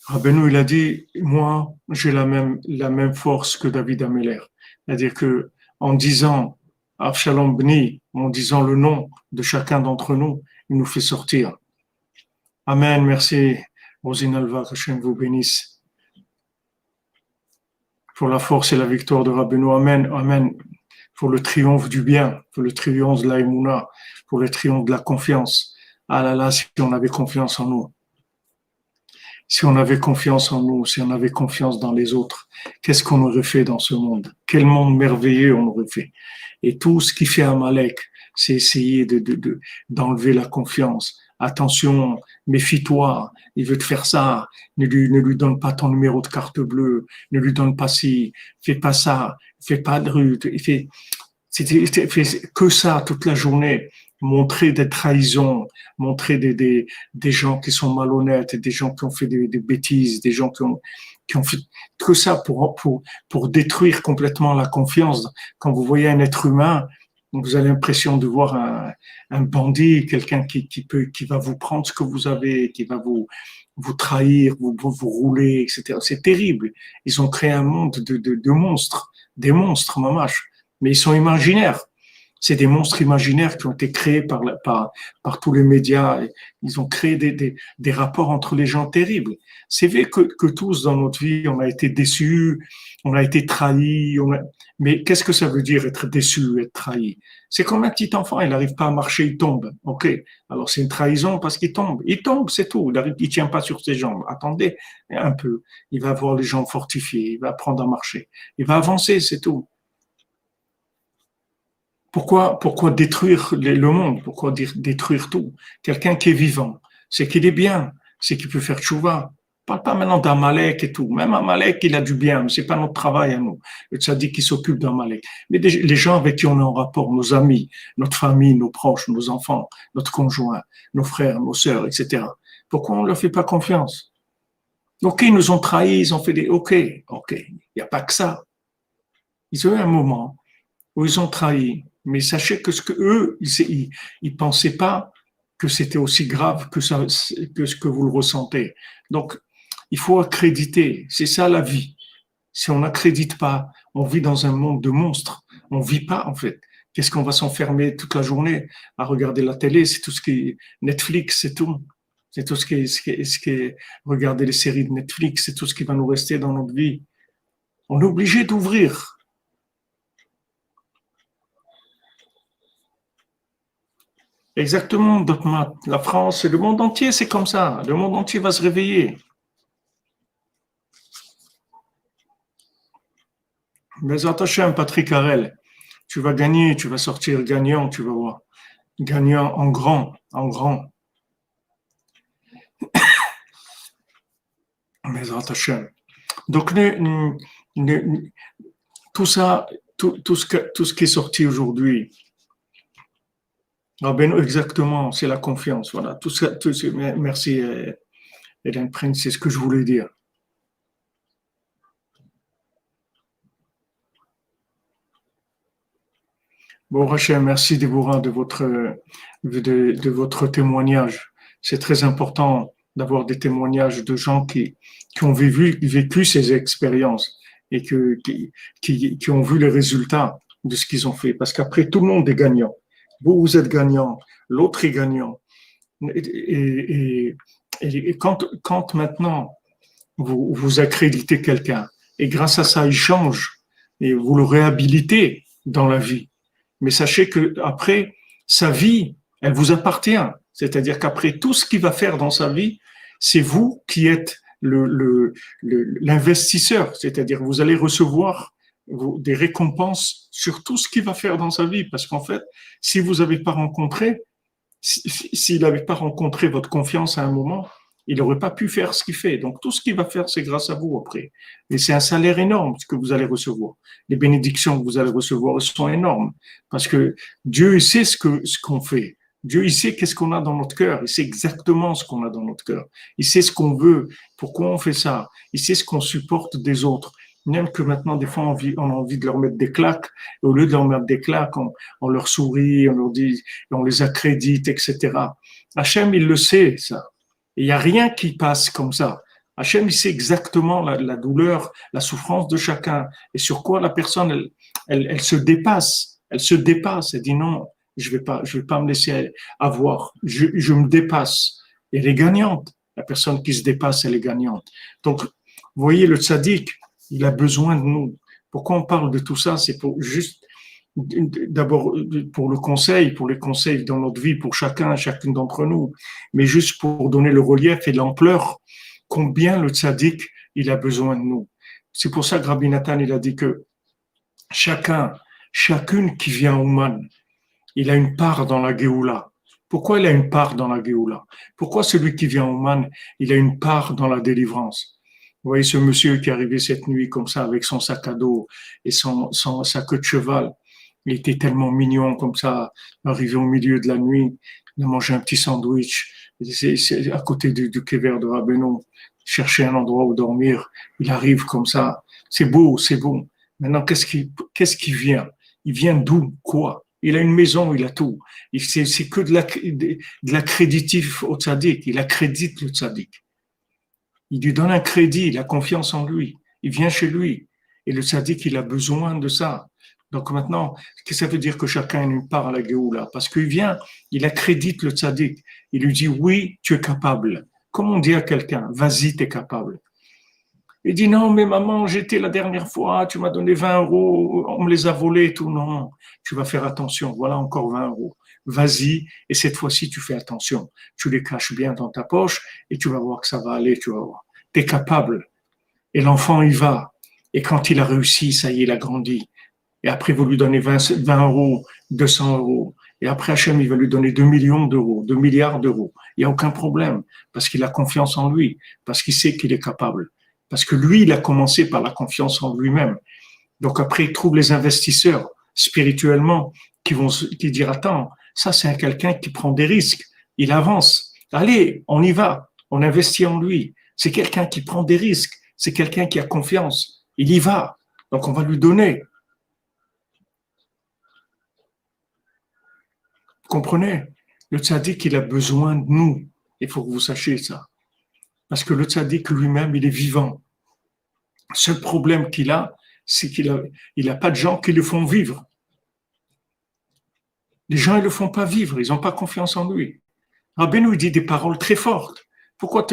Rabbeinu, il a dit, moi, j'ai la même force que David Ameller. C'est-à-dire que, en disant Avshalom Bni, en disant le nom de chacun d'entre nous, il nous fait sortir. Amen, merci. Rosine Alva, que Hashem vous bénisse. Pour la force et la victoire de Rabbeinu. Amen, amen. Pour le triomphe du bien, pour le triomphe de l'aïmouna, pour le triomphe de la confiance. Ah là là, si on avait confiance en nous. Si on avait confiance en nous, si on avait confiance dans les autres, qu'est-ce qu'on aurait fait dans ce monde? Quel monde merveilleux on aurait fait? Et tout ce qui fait Amalek, c'est essayer d'enlever la confiance. Attention, méfie-toi, il veut te faire ça. Ne lui donne pas ton numéro de carte bleue. Ne lui donne pas ci. Fais pas ça. Fais pas de rue. Fais que ça toute la journée. Montrer des trahisons, montrer des gens qui sont malhonnêtes, des gens qui ont fait des bêtises, des gens qui ont fait que ça pour détruire complètement la confiance. Quand vous voyez un être humain, vous avez l'impression de voir un bandit, quelqu'un qui va vous prendre ce que vous avez, qui va vous trahir, vous rouler, etc. C'est terrible. Ils ont créé un monde de monstres, des monstres, mamache, mais ils sont imaginaires. C'est des monstres imaginaires qui ont été créés par tous les médias. Ils ont créé des rapports entre les gens terribles. C'est vrai que tous dans notre vie, on a été déçus, on a été trahis. Mais qu'est-ce que ça veut dire être déçu, être trahi? C'est comme un petit enfant, il n'arrive pas à marcher, il tombe. Ok, alors c'est une trahison parce qu'il tombe. Il tombe, c'est tout. Il tient pas sur ses jambes. Attendez un peu. Il va avoir les jambes fortifiées, il va apprendre à marcher. Il va avancer, c'est tout. Pourquoi détruire le monde? Pourquoi détruire tout? Quelqu'un qui est vivant, c'est qu'il est bien, c'est qu'il peut faire tchouva. Parle pas maintenant d'Amalek et tout. Même Amalek, il a du bien, mais c'est pas notre travail à nous. Le tzaddik qui s'occupe d'Amalek. Mais les gens avec qui on est en rapport, nos amis, notre famille, nos proches, nos enfants, notre conjoint, nos frères, nos sœurs, etc. Pourquoi on ne leur fait pas confiance? Ok, ils nous ont trahis, ils ont fait des... Ok, il n'y a pas que ça. Ils ont eu un moment où ils ont trahi. Mais sachez que ce que eux, ils pensaient pas que c'était aussi grave que ça, que ce que vous le ressentez. Donc, il faut accréditer. C'est ça la vie. Si on n'accrédite pas, on vit dans un monde de monstres. On vit pas, en fait. Qu'est-ce qu'on va s'enfermer toute la journée à regarder la télé? C'est tout ce qui est Netflix, c'est tout. C'est tout ce qui est regarder les séries de Netflix, c'est tout ce qui va nous rester dans notre vie. On est obligé d'ouvrir. Exactement, Dotmat. La France et le monde entier, c'est comme ça. Le monde entier va se réveiller. Mais attention, Patrick Harel, tu vas gagner, tu vas sortir gagnant, tu vas voir. Gagnant en grand, en grand. Mais attention. Donc, tout ça, tout ce qui est sorti aujourd'hui, ah ben, exactement, c'est la confiance. Voilà, tout ça, merci, Hélène Prince, c'est ce que je voulais dire. Bon, Rachel, merci Déborah de votre témoignage. C'est très important d'avoir des témoignages de gens qui ont vécu ces expériences et qui ont vu les résultats de ce qu'ils ont fait. Parce qu'après, tout le monde est gagnant. Vous êtes gagnant, l'autre est gagnant. Et quand maintenant vous accréditez quelqu'un et grâce à ça, il change et vous le réhabilitez dans la vie. Mais sachez que après sa vie, elle vous appartient. C'est-à-dire qu'après tout ce qu'il va faire dans sa vie, c'est vous qui êtes l'investisseur. C'est-à-dire vous allez recevoir des récompenses sur tout ce qu'il va faire dans sa vie. Parce qu'en fait, si vous n'avez pas rencontré, s'il n'avait pas rencontré votre confiance à un moment, il n'aurait pas pu faire ce qu'il fait. Donc tout ce qu'il va faire, c'est grâce à vous après. Et c'est un salaire énorme ce que vous allez recevoir. Les bénédictions que vous allez recevoir sont énormes. Parce que Dieu, il sait ce qu'on fait. Dieu, il sait qu'est-ce qu'on a dans notre cœur. Il sait exactement ce qu'on a dans notre cœur. Il sait ce qu'on veut, pourquoi on fait ça. Il sait ce qu'on supporte des autres. Même que maintenant, des fois, on a envie de leur mettre des claques. Et au lieu de leur mettre des claques, on leur sourit, on leur dit, on les accrédite, etc. Hachem, il le sait, ça. Il n'y a rien qui passe comme ça. Hachem, il sait exactement la douleur, la souffrance de chacun et sur quoi la personne, elle se dépasse. Elle se dépasse. Elle dit non, je vais pas me laisser avoir. Je me dépasse. Et elle est gagnante. La personne qui se dépasse, elle est gagnante. Donc, vous voyez, le tzaddik, il a besoin de nous. Pourquoi on parle de tout ça? C'est pour juste, d'abord, pour le conseil, pour les conseils dans notre vie, pour chacune d'entre nous, mais juste pour donner le relief et l'ampleur, combien le tzaddik, il a besoin de nous. C'est pour ça que Rabbi Nathan, il a dit que chacune qui vient au Man, il a une part dans la Géoula. Pourquoi il a une part dans la Géoula? Pourquoi celui qui vient au Man, il a une part dans la délivrance? Vous voyez ce monsieur qui est arrivé cette nuit comme ça avec son sac à dos et sa queue de cheval. Il était tellement mignon comme ça, arrivé au milieu de la nuit. Il a mangé un petit sandwich. C'est à côté du kéver de Rabbeinu. Chercher un endroit où dormir. Il arrive comme ça. C'est beau, c'est beau. Maintenant, qu'est-ce qui vient? Il vient d'où? Quoi? Il a une maison, il a tout. C'est que de l'accréditif au tzaddik. Il accrédite le tzaddik. Il lui donne un crédit, il a confiance en lui. Il vient chez lui. Et le tzaddik, il a besoin de ça. Donc maintenant, qu'est-ce que ça veut dire que chacun a une part à la Géoula? Parce qu'il vient, il accrédite le tzaddik. Il lui dit, oui, tu es capable. Comme on dit à quelqu'un, vas-y, tu es capable. Il dit, non, mais maman, j'étais la dernière fois, tu m'as donné 20 euros, on me les a volés et tout. Non, tu vas faire attention. Voilà encore 20 euros. Vas-y, et cette fois-ci, tu fais attention. Tu les caches bien dans ta poche et tu vas voir que ça va aller, tu vas voir. Tu es capable. Et l'enfant, il va. Et quand il a réussi, ça y est, il a grandi. Et après, vous lui donnez 20 euros 200 euros. Et après, Hachem, il va lui donner 2 millions d'euros, 2 milliards d'euros. Il n'y a aucun problème, parce qu'il a confiance en lui, parce qu'il sait qu'il est capable. Parce que lui, il a commencé par la confiance en lui-même. Donc après, il trouve les investisseurs spirituellement qui diront, attends, ça c'est quelqu'un qui prend des risques, il avance. Allez, on y va, on investit en lui. C'est quelqu'un qui prend des risques, c'est quelqu'un qui a confiance. Il y va. Donc on va lui donner. Vous comprenez? Le tzaddik, il a besoin de nous. Il faut que vous sachiez ça. Parce que le tzaddik lui-même, il est vivant. Le seul problème qu'il a, c'est qu'il a pas de gens qui le font vivre. Les gens, ils le font pas vivre. Ils n'ont pas confiance en lui. Rabbeinu, il dit des paroles très fortes. Pourquoi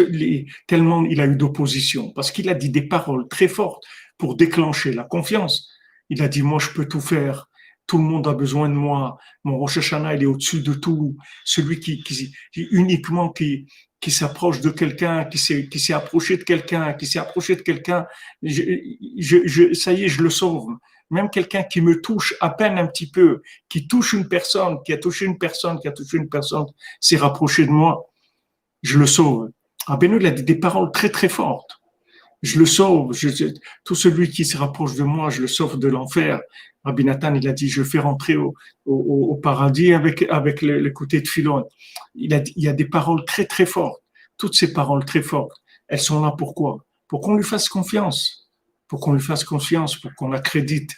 tellement il a eu d'opposition? Parce qu'il a dit des paroles très fortes pour déclencher la confiance. Il a dit, moi, je peux tout faire. Tout le monde a besoin de moi. Mon Rosh Hashanah, il est au-dessus de tout. Celui qui uniquement qui s'approche de quelqu'un, qui s'est approché de quelqu'un, ça y est, je le sauve. Même quelqu'un qui me touche à peine un petit peu, qui touche une personne, qui a touché une personne, s'est rapproché de moi, je le sauve. Rabbeinu, il a dit des paroles très très fortes. Je le sauve. Tout celui qui se rapproche de moi, je le sauve de l'enfer. Rabbi Nathan, il a dit, je le fais rentrer au paradis avec le côté de Philon. Il y a des paroles très très fortes. Toutes ces paroles très fortes, elles sont là pourquoi? Pour qu'on lui fasse confiance. Pour qu'on lui fasse confiance, pour qu'on l'accrédite.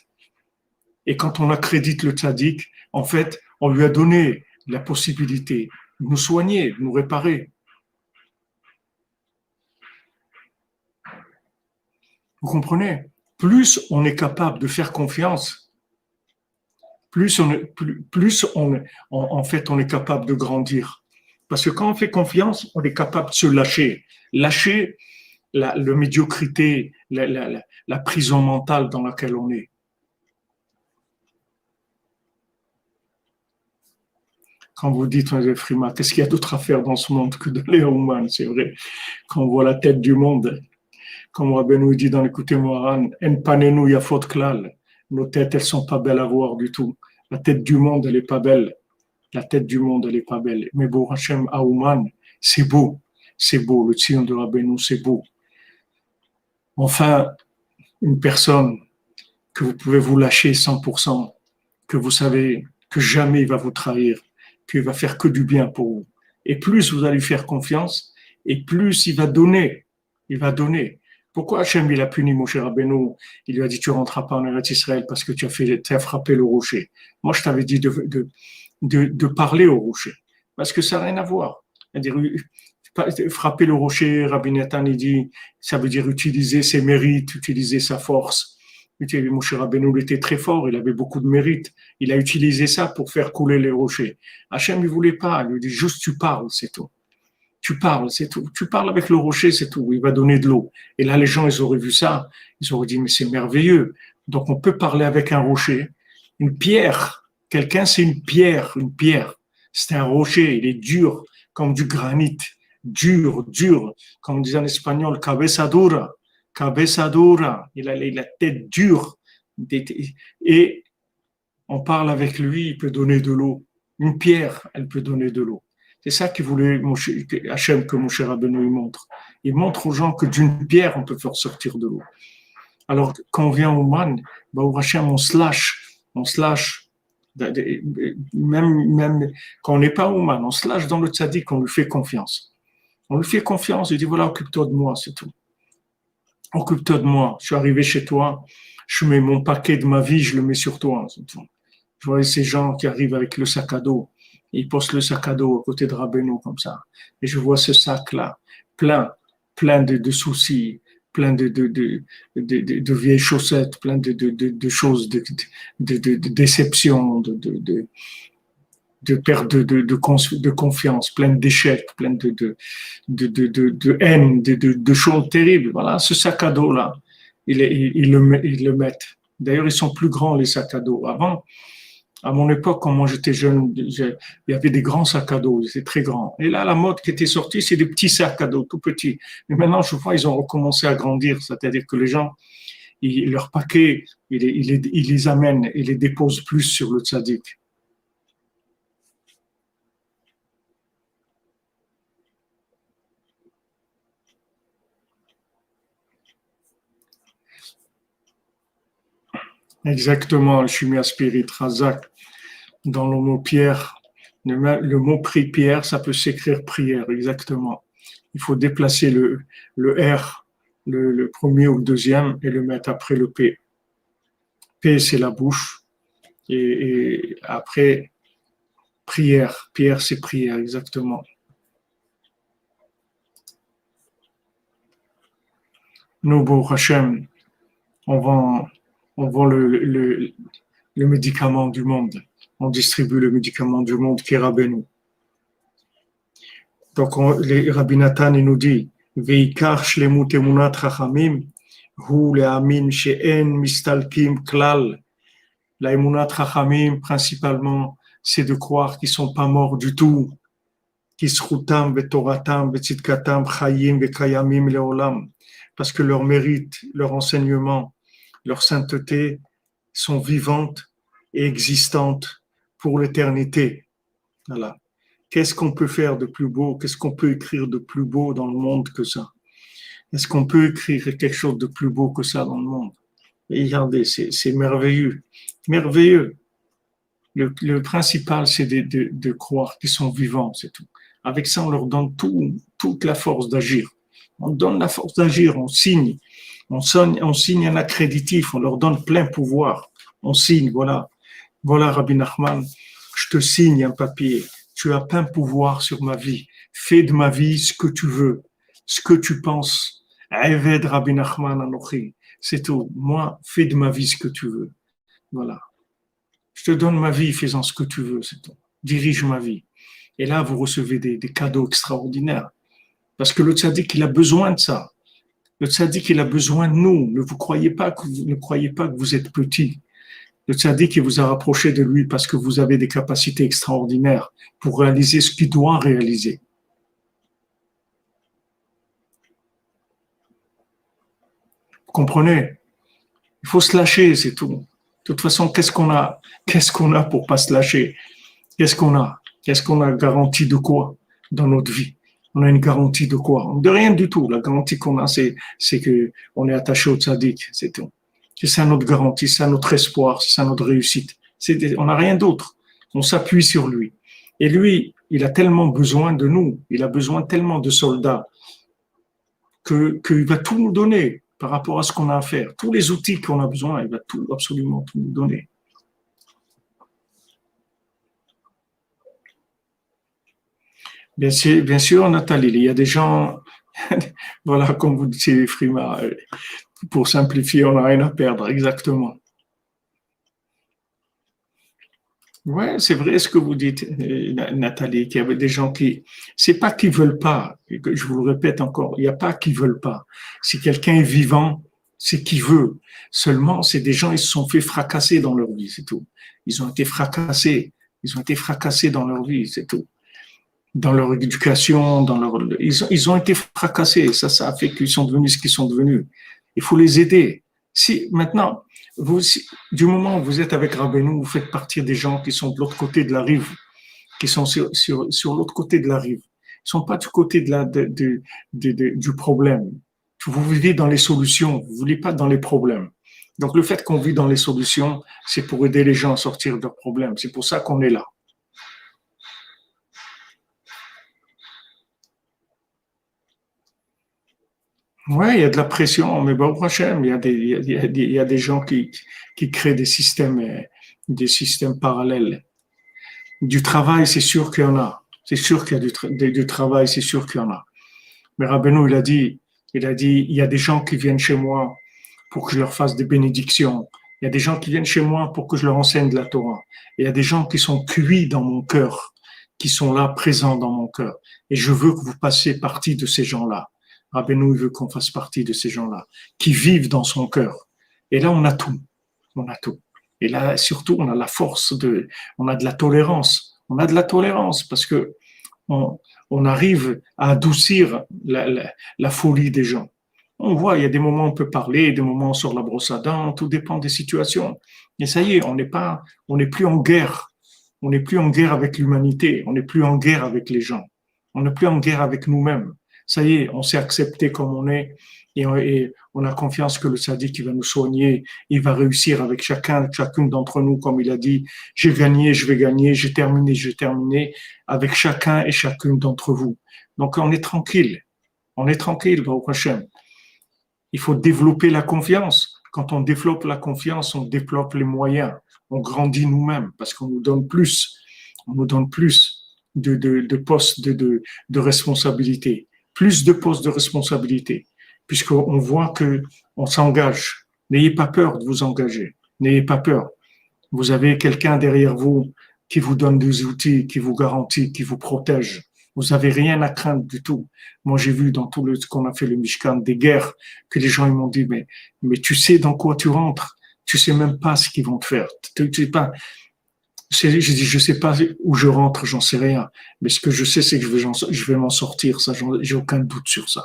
Et quand on accrédite le tzaddik, en fait, on lui a donné la possibilité de nous soigner, de nous réparer. Vous comprenez? Plus on est capable de faire confiance, plus en fait, on est capable de grandir. Parce que quand on fait confiance, on est capable de se lâcher. Lâcher la médiocrité, la prison mentale dans laquelle on est. Quand vous dites, Frima, qu'est-ce qu'il y a d'autre à faire dans ce monde que d'aller au Ouman? C'est vrai. Quand on voit la tête du monde, comme Rabbeinu dit dans l'écouté Moharan, En panenu yafot klal. Nos têtes, elles sont pas belles à voir du tout. La tête du monde, elle est pas belle. La tête du monde, elle est pas belle. Mais bon, Hachem Aouman, c'est beau. C'est beau. Le tzion de Rabbeinu, c'est beau. Enfin, une personne que vous pouvez vous lâcher 100%, que vous savez que jamais il va vous trahir, qu'il va faire que du bien pour vous. Et plus vous allez faire confiance, et plus il va donner. Il va donner. Pourquoi Hachem il a puni Moshe Rabbeinu? Il lui a dit tu rentreras pas en Eretz Israël parce que tu as frappé le rocher. Moi je t'avais dit de parler au rocher parce que ça n'a rien à voir. C'est-à-dire frapper le rocher, Rabbi Nathan il dit ça veut dire utiliser ses mérites, utiliser sa force. Moshe Rabbeinu il était très fort, il avait beaucoup de mérites. Il a utilisé ça pour faire couler les rochers. Hachem il voulait pas, il lui dit juste tu parles, c'est tout. Tu parles, c'est tout. Tu parles avec le rocher, c'est tout. Il va donner de l'eau. Et là, les gens, ils auraient vu ça. Ils auraient dit, mais c'est merveilleux. Donc, on peut parler avec un rocher. Une pierre. Quelqu'un, c'est une pierre. Une pierre. C'est un rocher. Il est dur, comme du granit. Dur, dur. Comme on dit en espagnol, cabeza dura. Cabeza dura. Il a la tête dure. Et on parle avec lui, il peut donner de l'eau. Une pierre, elle peut donner de l'eau. C'est ça qu'il voulait Hachem que Moshe Rabbeinu montre. Il montre aux gens que d'une pierre, on peut faire sortir de l'eau. Alors, quand on vient au man, au Hachem, on se lâche. Même quand on n'est pas au man, on se lâche dans le tzaddik, on lui fait confiance. On lui fait confiance, il dit voilà, occupe-toi de moi, c'est tout. Occupe-toi de moi. Je suis arrivé chez toi, je mets mon paquet de ma vie, je le mets sur toi, c'est tout. Je vois ces gens qui arrivent avec le sac à dos. Ils posent le sac à dos à côté de Rabbeinu comme ça. Et je vois ce sac-là, plein de soucis, plein de vieilles chaussettes, plein de choses, de déceptions, de perte de confiance, plein d'échecs, plein de haine, de choses terribles. Voilà, ce sac à dos-là, ils le mettent. D'ailleurs, ils sont plus grands, les sacs à dos. Avant, à mon époque, quand moi j'étais jeune, il y avait des grands sacs à dos, c'était très grands. Et là, la mode qui était sortie, c'est des petits sacs à dos, tout petits. Mais maintenant, je vois, ils ont recommencé à grandir, c'est-à-dire que les gens, leurs paquets, ils les amènent, ils les déposent plus sur le tzaddik. Exactement, le chimia spirit, Razak. Dans le mot pierre, le mot pierre, ça peut s'écrire prière, exactement. Il faut déplacer le R, le premier ou le deuxième, et le mettre après le P. P, c'est la bouche. Et après, prière. Pierre, c'est prière, exactement. Nous, Baruch Hashem, on vend, on vend le médicament du monde. On distribue le médicament du monde qui est Rabbeinu. Donc, les Rabbi Nathan, il nous dit, Veikar shlemut emunat chachamim, hu le'amin she'en mistalkim klal. La emunat chachamim, principalement, c'est de croire qu'ils sont pas morts du tout. Kisrutam vetoratam vetzitkatam chayim vekayamim leolam. Parce que leur mérite, leur enseignement, leur sainteté sont vivantes et existantes pour l'éternité. Voilà. Qu'est-ce qu'on peut faire de plus beau? Qu'est-ce qu'on peut écrire de plus beau dans le monde que ça? Est-ce qu'on peut écrire quelque chose de plus beau que ça dans le monde? Et regardez, c'est merveilleux. Merveilleux. Le principal, c'est de croire qu'ils sont vivants, c'est tout. Avec ça, on leur donne toute la force d'agir. On donne la force d'agir, on signe. On signe un accréditif, on leur donne plein pouvoir. On signe, voilà. Voilà, Rabbi Nachman, je te signe un papier. Tu as plein pouvoir sur ma vie. Fais de ma vie ce que tu veux, ce que tu penses. Eved Rabbi Nachman Anochi. C'est tout. Moi, fais de ma vie ce que tu veux. Voilà. Je te donne ma vie, fais-en ce que tu veux, c'est tout. Dirige ma vie. Et là, vous recevez des cadeaux extraordinaires. Parce que le tzaddik, il a besoin de ça. Le tzaddik, il a besoin de nous. Ne croyez pas que vous êtes petit. Le tzaddik, il vous a rapproché de lui parce que vous avez des capacités extraordinaires pour réaliser ce qu'il doit réaliser. Vous comprenez? Il faut se lâcher, c'est tout. De toute façon, qu'est-ce qu'on a? Qu'est-ce qu'on a pour pas se lâcher? Qu'est-ce qu'on a? Qu'est-ce qu'on a garantie de quoi dans notre vie? On a une garantie de quoi? De rien du tout. La garantie qu'on a, c'est que on est attaché au tzaddik, c'est tout. C'est ça notre garantie, c'est ça notre espoir, c'est ça notre réussite. On n'a rien d'autre. On s'appuie sur lui. Et lui, il a tellement besoin de nous, il a besoin tellement de soldats qu'il va tout nous donner par rapport à ce qu'on a à faire. Tous les outils qu'on a besoin, il va absolument tout nous donner. Bien sûr, Nathalie, il y a des gens, voilà, comme vous dites, Frima, pour simplifier, on n'a rien à perdre, exactement. Ouais, c'est vrai ce que vous dites, Nathalie, qu'il y avait des gens c'est pas qu'ils veulent pas, je vous le répète encore, il n'y a pas qu'ils veulent pas. Si quelqu'un est vivant, c'est qu'il veut. Seulement, c'est des gens, ils se sont fait fracasser dans leur vie, c'est tout. Ils ont été fracassés dans leur vie, c'est tout. Dans leur éducation, ils ont été fracassés. Ça a fait qu'ils sont devenus ce qu'ils sont devenus. Il faut les aider. Si maintenant, du moment où vous êtes avec Rabbeinu, vous faites partie des gens qui sont de l'autre côté de la rive, qui sont sur l'autre côté de la rive. Ils sont pas du côté du problème. Vous vivez dans les solutions, vous ne vivez pas dans les problèmes. Donc le fait qu'on vit dans les solutions, c'est pour aider les gens à sortir de leurs problèmes. C'est pour ça qu'on est là. Ouais, il y a de la pression, mais bon, prochain, il y a des gens qui créent des systèmes parallèles. Du travail, c'est sûr qu'il y en a. C'est sûr qu'il y a du travail, c'est sûr qu'il y en a. Mais Rabbeinu, il y a des gens qui viennent chez moi pour que je leur fasse des bénédictions. Il y a des gens qui viennent chez moi pour que je leur enseigne de la Torah. Il y a des gens qui sont cuits dans mon cœur, qui sont là, présents dans mon cœur. Et je veux que vous passiez partie de ces gens-là. Rabbeinu, il veut qu'on fasse partie de ces gens-là, qui vivent dans son cœur. Et là, on a tout. On a tout. Et là, surtout, on a la force on a de la tolérance. On a de la tolérance parce que on arrive à adoucir la folie des gens. On voit, il y a des moments où on peut parler, des moments où on sort la brosse à dents, tout dépend des situations. Et ça y est, on n'est plus en guerre. On n'est plus en guerre avec l'humanité. On n'est plus en guerre avec les gens. On n'est plus en guerre avec nous-mêmes. Ça y est, on s'est accepté comme on est et on a confiance que le sadique il va nous soigner, il va réussir avec chacune d'entre nous, comme il a dit, j'ai gagné, je vais gagner, j'ai terminé, avec chacun et chacune d'entre vous. Donc on est tranquille, Baruch Hashem. Il faut développer la confiance. Quand on développe la confiance, on développe les moyens, on grandit nous-mêmes parce qu'on nous donne plus, on nous donne plus de postes de responsabilité, plus de postes de responsabilité, puisqu'on voit que on s'engage. N'ayez pas peur de vous engager, n'ayez pas peur. Vous avez quelqu'un derrière vous qui vous donne des outils, qui vous garantit, qui vous protège. Vous n'avez rien à craindre du tout. Moi, j'ai vu dans tout ce qu'on a fait le Mishkan, des guerres, que les gens ils m'ont dit, mais tu sais dans quoi tu rentres. Tu sais même pas ce qu'ils vont te faire. Tu sais pas. J'ai dit, je sais pas où je rentre, j'en sais rien. Mais ce que je sais, c'est que je vais m'en sortir. Ça, j'ai aucun doute sur ça.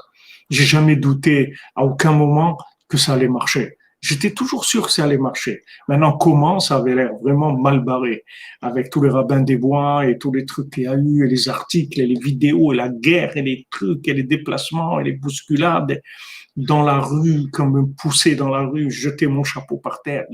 J'ai jamais douté à aucun moment que ça allait marcher. J'étais toujours sûr que ça allait marcher. Maintenant, comment ça avait l'air vraiment mal barré, avec tous les rabbins des bois et tous les trucs qu'il y a eu, et les articles, et les vidéos, et la guerre, et les trucs, et les déplacements, et les bousculades dans la rue, comme me pousser dans la rue, jeter mon chapeau par terre.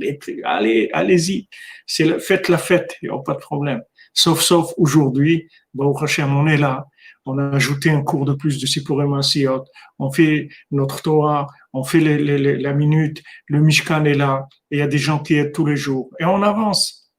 Allez, allez-y. Faites la fête, il n'y a pas de problème. Sauf aujourd'hui, Baruch Hashem, on est là. On a ajouté un cours de plus de Sipurim Asiyot. On fait notre Torah, on fait la minute, le Mishkan est là, et il y a des gens qui aident tous les jours. Et on avance.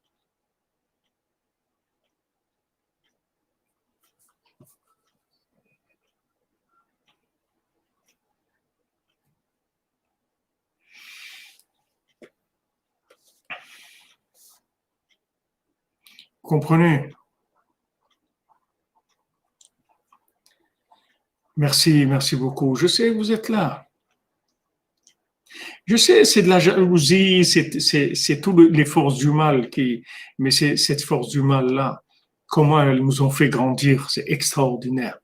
Vous comprenez? Merci, merci beaucoup. Je sais, vous êtes là. Je sais, c'est de la jalousie, c'est toutes les forces du mal mais c'est cette force du mal-là, comment elles nous ont fait grandir, c'est extraordinaire.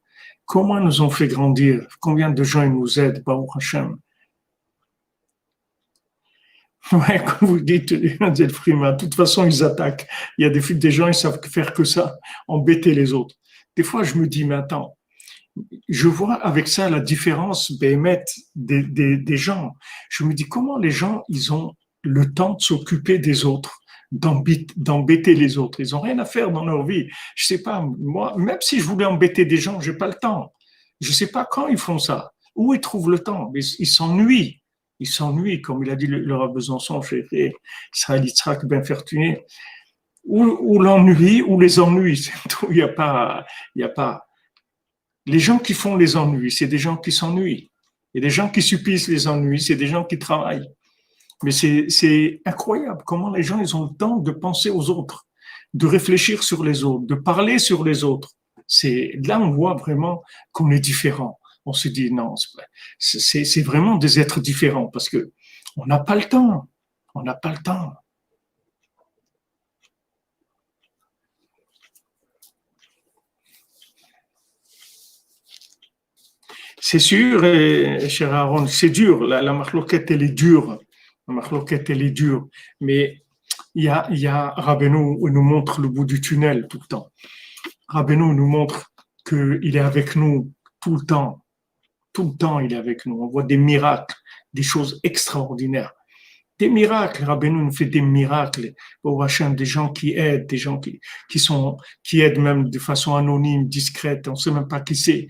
Comment elles nous ont fait grandir? Combien de gens ils nous aident, Baruch Hashem. Ouais, comme vous dites, de toute façon, ils attaquent. Il y a des gens, ils savent faire que ça, embêter les autres. Des fois, je me dis, mais attends, je vois avec ça la différence des gens. Je me dis comment les gens, ils ont le temps de s'occuper des autres, d'embêter les autres. Ils ont rien à faire dans leur vie. Je sais pas, moi, même si je voulais embêter des gens, j'ai pas le temps. Je sais pas quand ils font ça, où ils trouvent le temps, mais ils s'ennuient. Ils s'ennuient, comme il a dit le Rav Besançon, chez Israël Yitzhak Ben Fortuné, ou l'ennui, ou les ennuis. C'est tout. Il y a pas, les gens qui font les ennuis, c'est des gens qui s'ennuient. Et les gens qui subissent les ennuis, c'est des gens qui travaillent. Mais c'est incroyable comment les gens ils ont le temps de penser aux autres, de réfléchir sur les autres, de parler sur les autres. C'est là on voit vraiment qu'on est différent. On se dit non, c'est vraiment des êtres différents parce que on n'a pas le temps. On n'a pas le temps. C'est sûr, cher Aaron, c'est dur. La marloquette, elle est dure. La marloquette, elle est dure. Mais Rabbeinu nous montre le bout du tunnel tout le temps. Rabbeinu nous montre qu'il est avec nous tout le temps. Tout le temps, il est avec nous. On voit des miracles, des choses extraordinaires. Des miracles. Rabbeinu nous fait des miracles. Au Hachem, des gens qui aident, des gens qui aident même de façon anonyme, discrète. On ne sait même pas qui c'est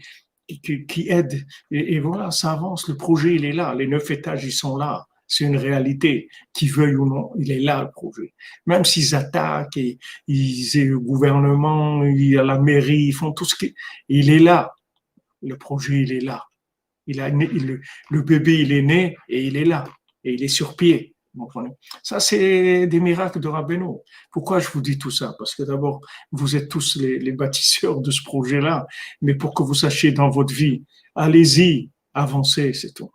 qui aide. Et voilà, ça avance. Le projet, il est là. Les 9 étages, ils sont là. C'est une réalité. Qu'ils veuillent ou non, il est là, le projet. Même s'ils attaquent, et ils aient le gouvernement, il y a la mairie, ils font tout ce qui... Il est là. Le projet, il est là. Le bébé, il est né et il est là. Et il est sur pied. Ça, c'est des miracles de Rabbeinu. Pourquoi je vous dis tout ça? Parce que d'abord, vous êtes tous les bâtisseurs de ce projet-là, mais pour que vous sachiez dans votre vie, allez-y, avancez, c'est tout.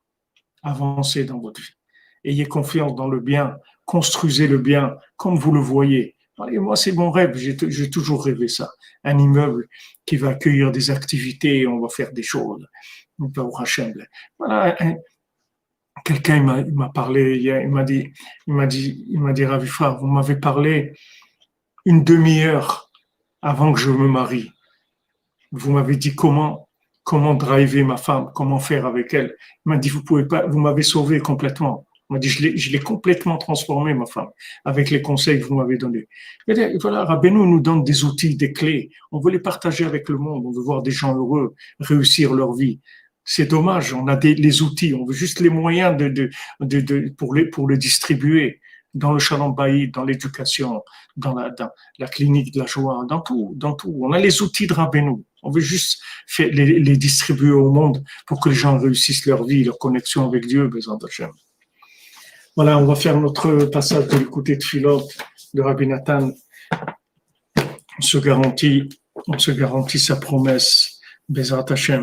Avancez dans votre vie. Ayez confiance dans le bien, construisez le bien comme vous le voyez. Et moi, c'est mon rêve, j'ai toujours rêvé ça. Un immeuble qui va accueillir des activités, on va faire des choses. Voilà, quelqu'un il m'a parlé, il m'a dit, Ravifa, vous m'avez parlé une demi-heure avant que je me marie. Vous m'avez dit comment driver ma femme, comment faire avec elle. Il m'a dit, vous pouvez pas, vous m'avez sauvé complètement. Il m'a dit, je l'ai complètement transformée, ma femme, avec les conseils que vous m'avez donnés. Et voilà, Rabbeinu nous donne des outils, des clés. On veut les partager avec le monde. On veut voir des gens heureux réussir leur vie. C'est dommage, on a les outils, on veut juste les moyens pour les distribuer dans le Shalom Bayit, dans l'éducation, dans la clinique de la joie, dans tout, dans tout. On a les outils de Rabbeinu. On veut juste les distribuer au monde pour que les gens réussissent leur vie, leur connexion avec Dieu, Bezrat Hashem. Voilà, on va faire notre passage de l'écouter de Philot de Rabbi Nathan. On se garantit sa promesse, Bezrat Hashem.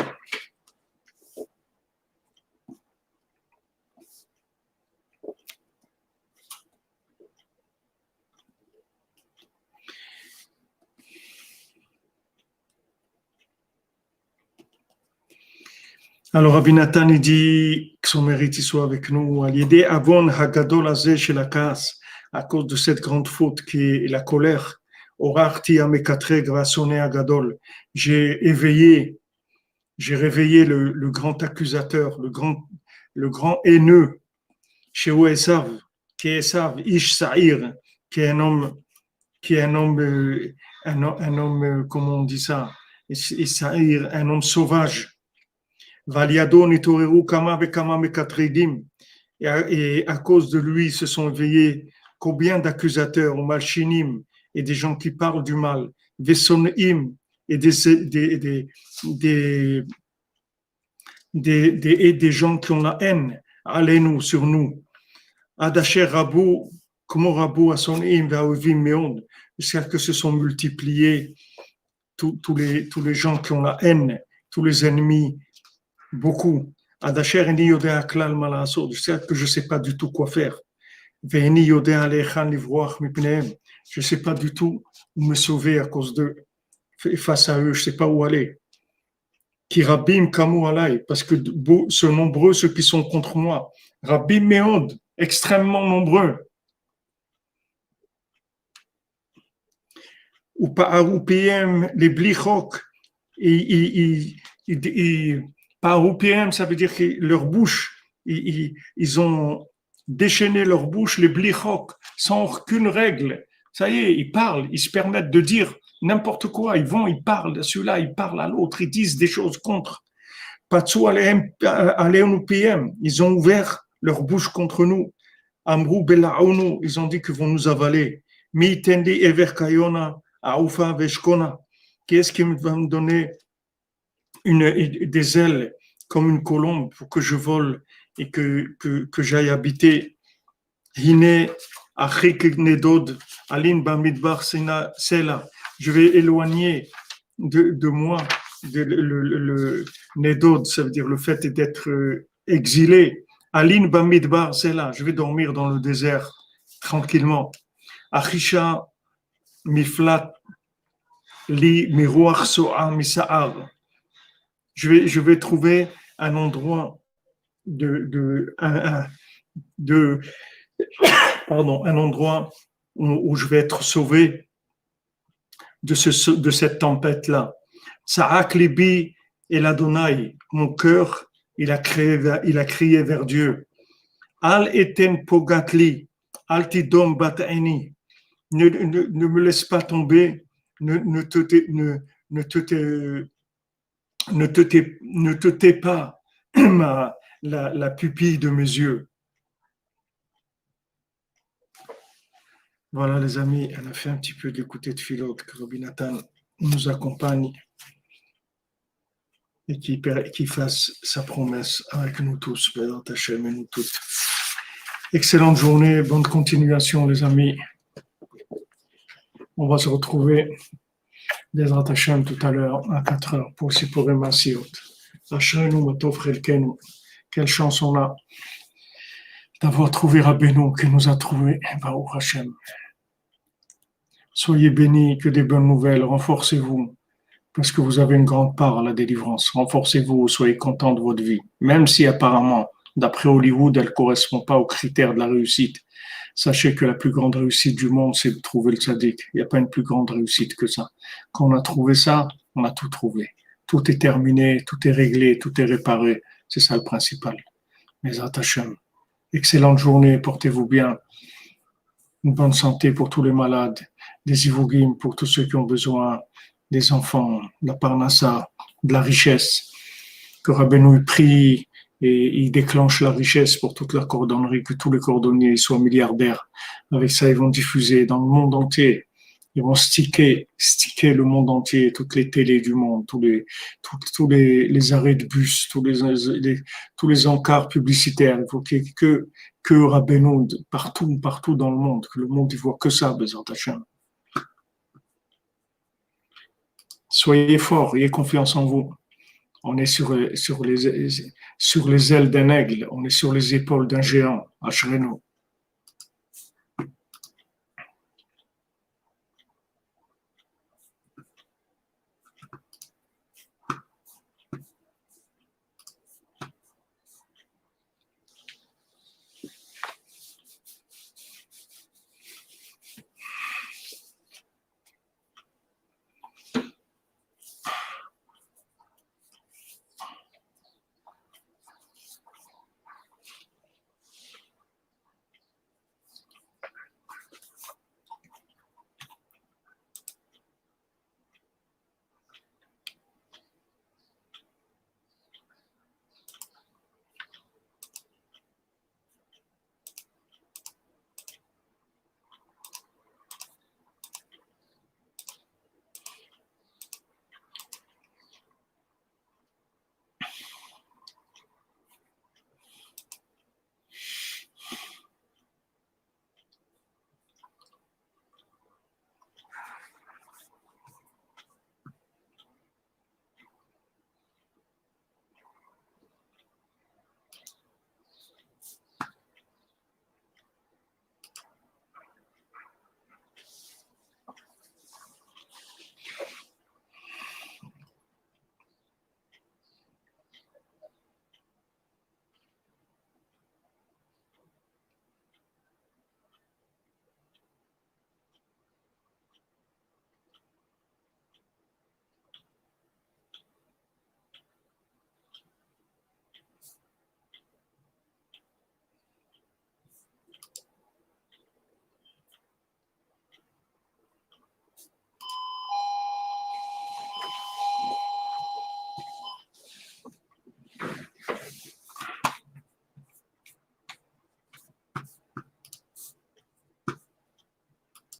Alors, Rabbi Nathan, il dit que son mérite soit avec nous. Avon Hagadol Azeh chez la casse, à cause de cette grande faute qui est la colère. Orarti Amekatre Grasone Agadol. J'ai réveillé le grand accusateur, le grand haineux, chez Esav, qui est Esav, Ish Sa'ir, qui est un homme, comment on dit ça? Ish Sa'ir, un homme sauvage. Valiado nitoreru kama vekama mekatredim. Et à cause de lui, se sont éveillés combien d'accusateurs, malchinim, et des gens qui parlent du mal, vesonim, et des gens qui ont la haine, allez-nous, sur nous. Adacher Rabu, comme Rabu asonim ve'ovim meod, jusqu'à que se sont multipliés tous les gens qui ont la haine, tous les ennemis, beaucoup. Adacher ni yodea klal malasod, certes que je sais pas du tout quoi faire. Ve'ni yodea lechan livroach mipnehem, je sais pas du tout où me sauver à cause d'eux, face à eux, je sais pas où aller. Qui rabim kamu alay, parce que sont nombreux ceux qui sont contre moi. Rabim meod, extrêmement nombreux. Ou pa'arupiem les blichok, Pa'arupiem, ça veut dire que leur bouche, ils ont déchaîné leur bouche, les blichok, sans aucune règle. Ça y est, ils parlent, ils se permettent de dire n'importe quoi. Ils parlent, celui-là, ils parlent à l'autre, ils disent des choses contre. Patsu aleunupiem, ils ont ouvert leur bouche contre nous. Amrou belaounu, ils ont dit qu'ils vont nous avaler. Mi tendi ever kayona, aufa veshkona. Qui est-ce qui va me donner des ailes comme une colombe pour que je vole et que j'aille habiter. Hine achik nedod alin bamidbar sela. Je vais éloigner de moi le nedod, ça veut dire le fait d'être exilé. Alin bamidbar sela. Je vais dormir dans le désert tranquillement. Achisha miflat li miroach so'a misa'ar. Je vais trouver un endroit un endroit où je vais être sauvé de cette tempête-là. Sa'ak libi el Adonai, mon cœur, il a crié vers Dieu. Al eten pogatli, al tidom bat'eni. Ne me laisse pas tomber, ne te tais pas la pupille de mes yeux. Voilà les amis, on a fait un petit peu d'écouter de Philot, que Rabbi Nathan nous accompagne et qui fasse sa promesse avec nous tous, Bézat Hashem et nous toutes. Excellente journée, bonne continuation les amis. On va se retrouver Bézat Hashem tout à l'heure à 4h pour Sipurim Masiot. Ashrenu Matov Chelkenu. Quelle chance on a d'avoir trouvé Rabbeinu qui nous a trouvé. Baruch Hashem. Soyez bénis, que des bonnes nouvelles. Renforcez-vous parce que vous avez une grande part à la délivrance. Renforcez-vous, soyez contents de votre vie. Même si apparemment, d'après Hollywood, elle ne correspond pas aux critères de la réussite. Sachez que la plus grande réussite du monde, c'est de trouver le tzaddik. Il n'y a pas une plus grande réussite que ça. Quand on a trouvé ça, on a tout trouvé. tout est terminé, tout est réglé, tout est réparé. C'est ça le principal. Mes Hashem. Excellente journée, portez-vous bien. Une bonne santé pour tous les malades, des ivogim pour tous ceux qui ont besoin, des enfants, de la parnassa, de la richesse. Que Rabbeinu prie et il déclenche la richesse pour toute la cordonnerie, que tous les cordonniers soient milliardaires. Avec ça, ils vont diffuser dans le monde entier. Ils vont sticker le monde entier, toutes les télés du monde, tous les arrêts de bus, tous les encarts publicitaires. Il faut qu'il y ait que Rabbeinu partout dans le monde, que le monde ne voit que ça, Bezrat Hashem. Soyez forts, ayez confiance en vous. On est sur les ailes d'un aigle, on est sur les épaules d'un géant, Ashrenu.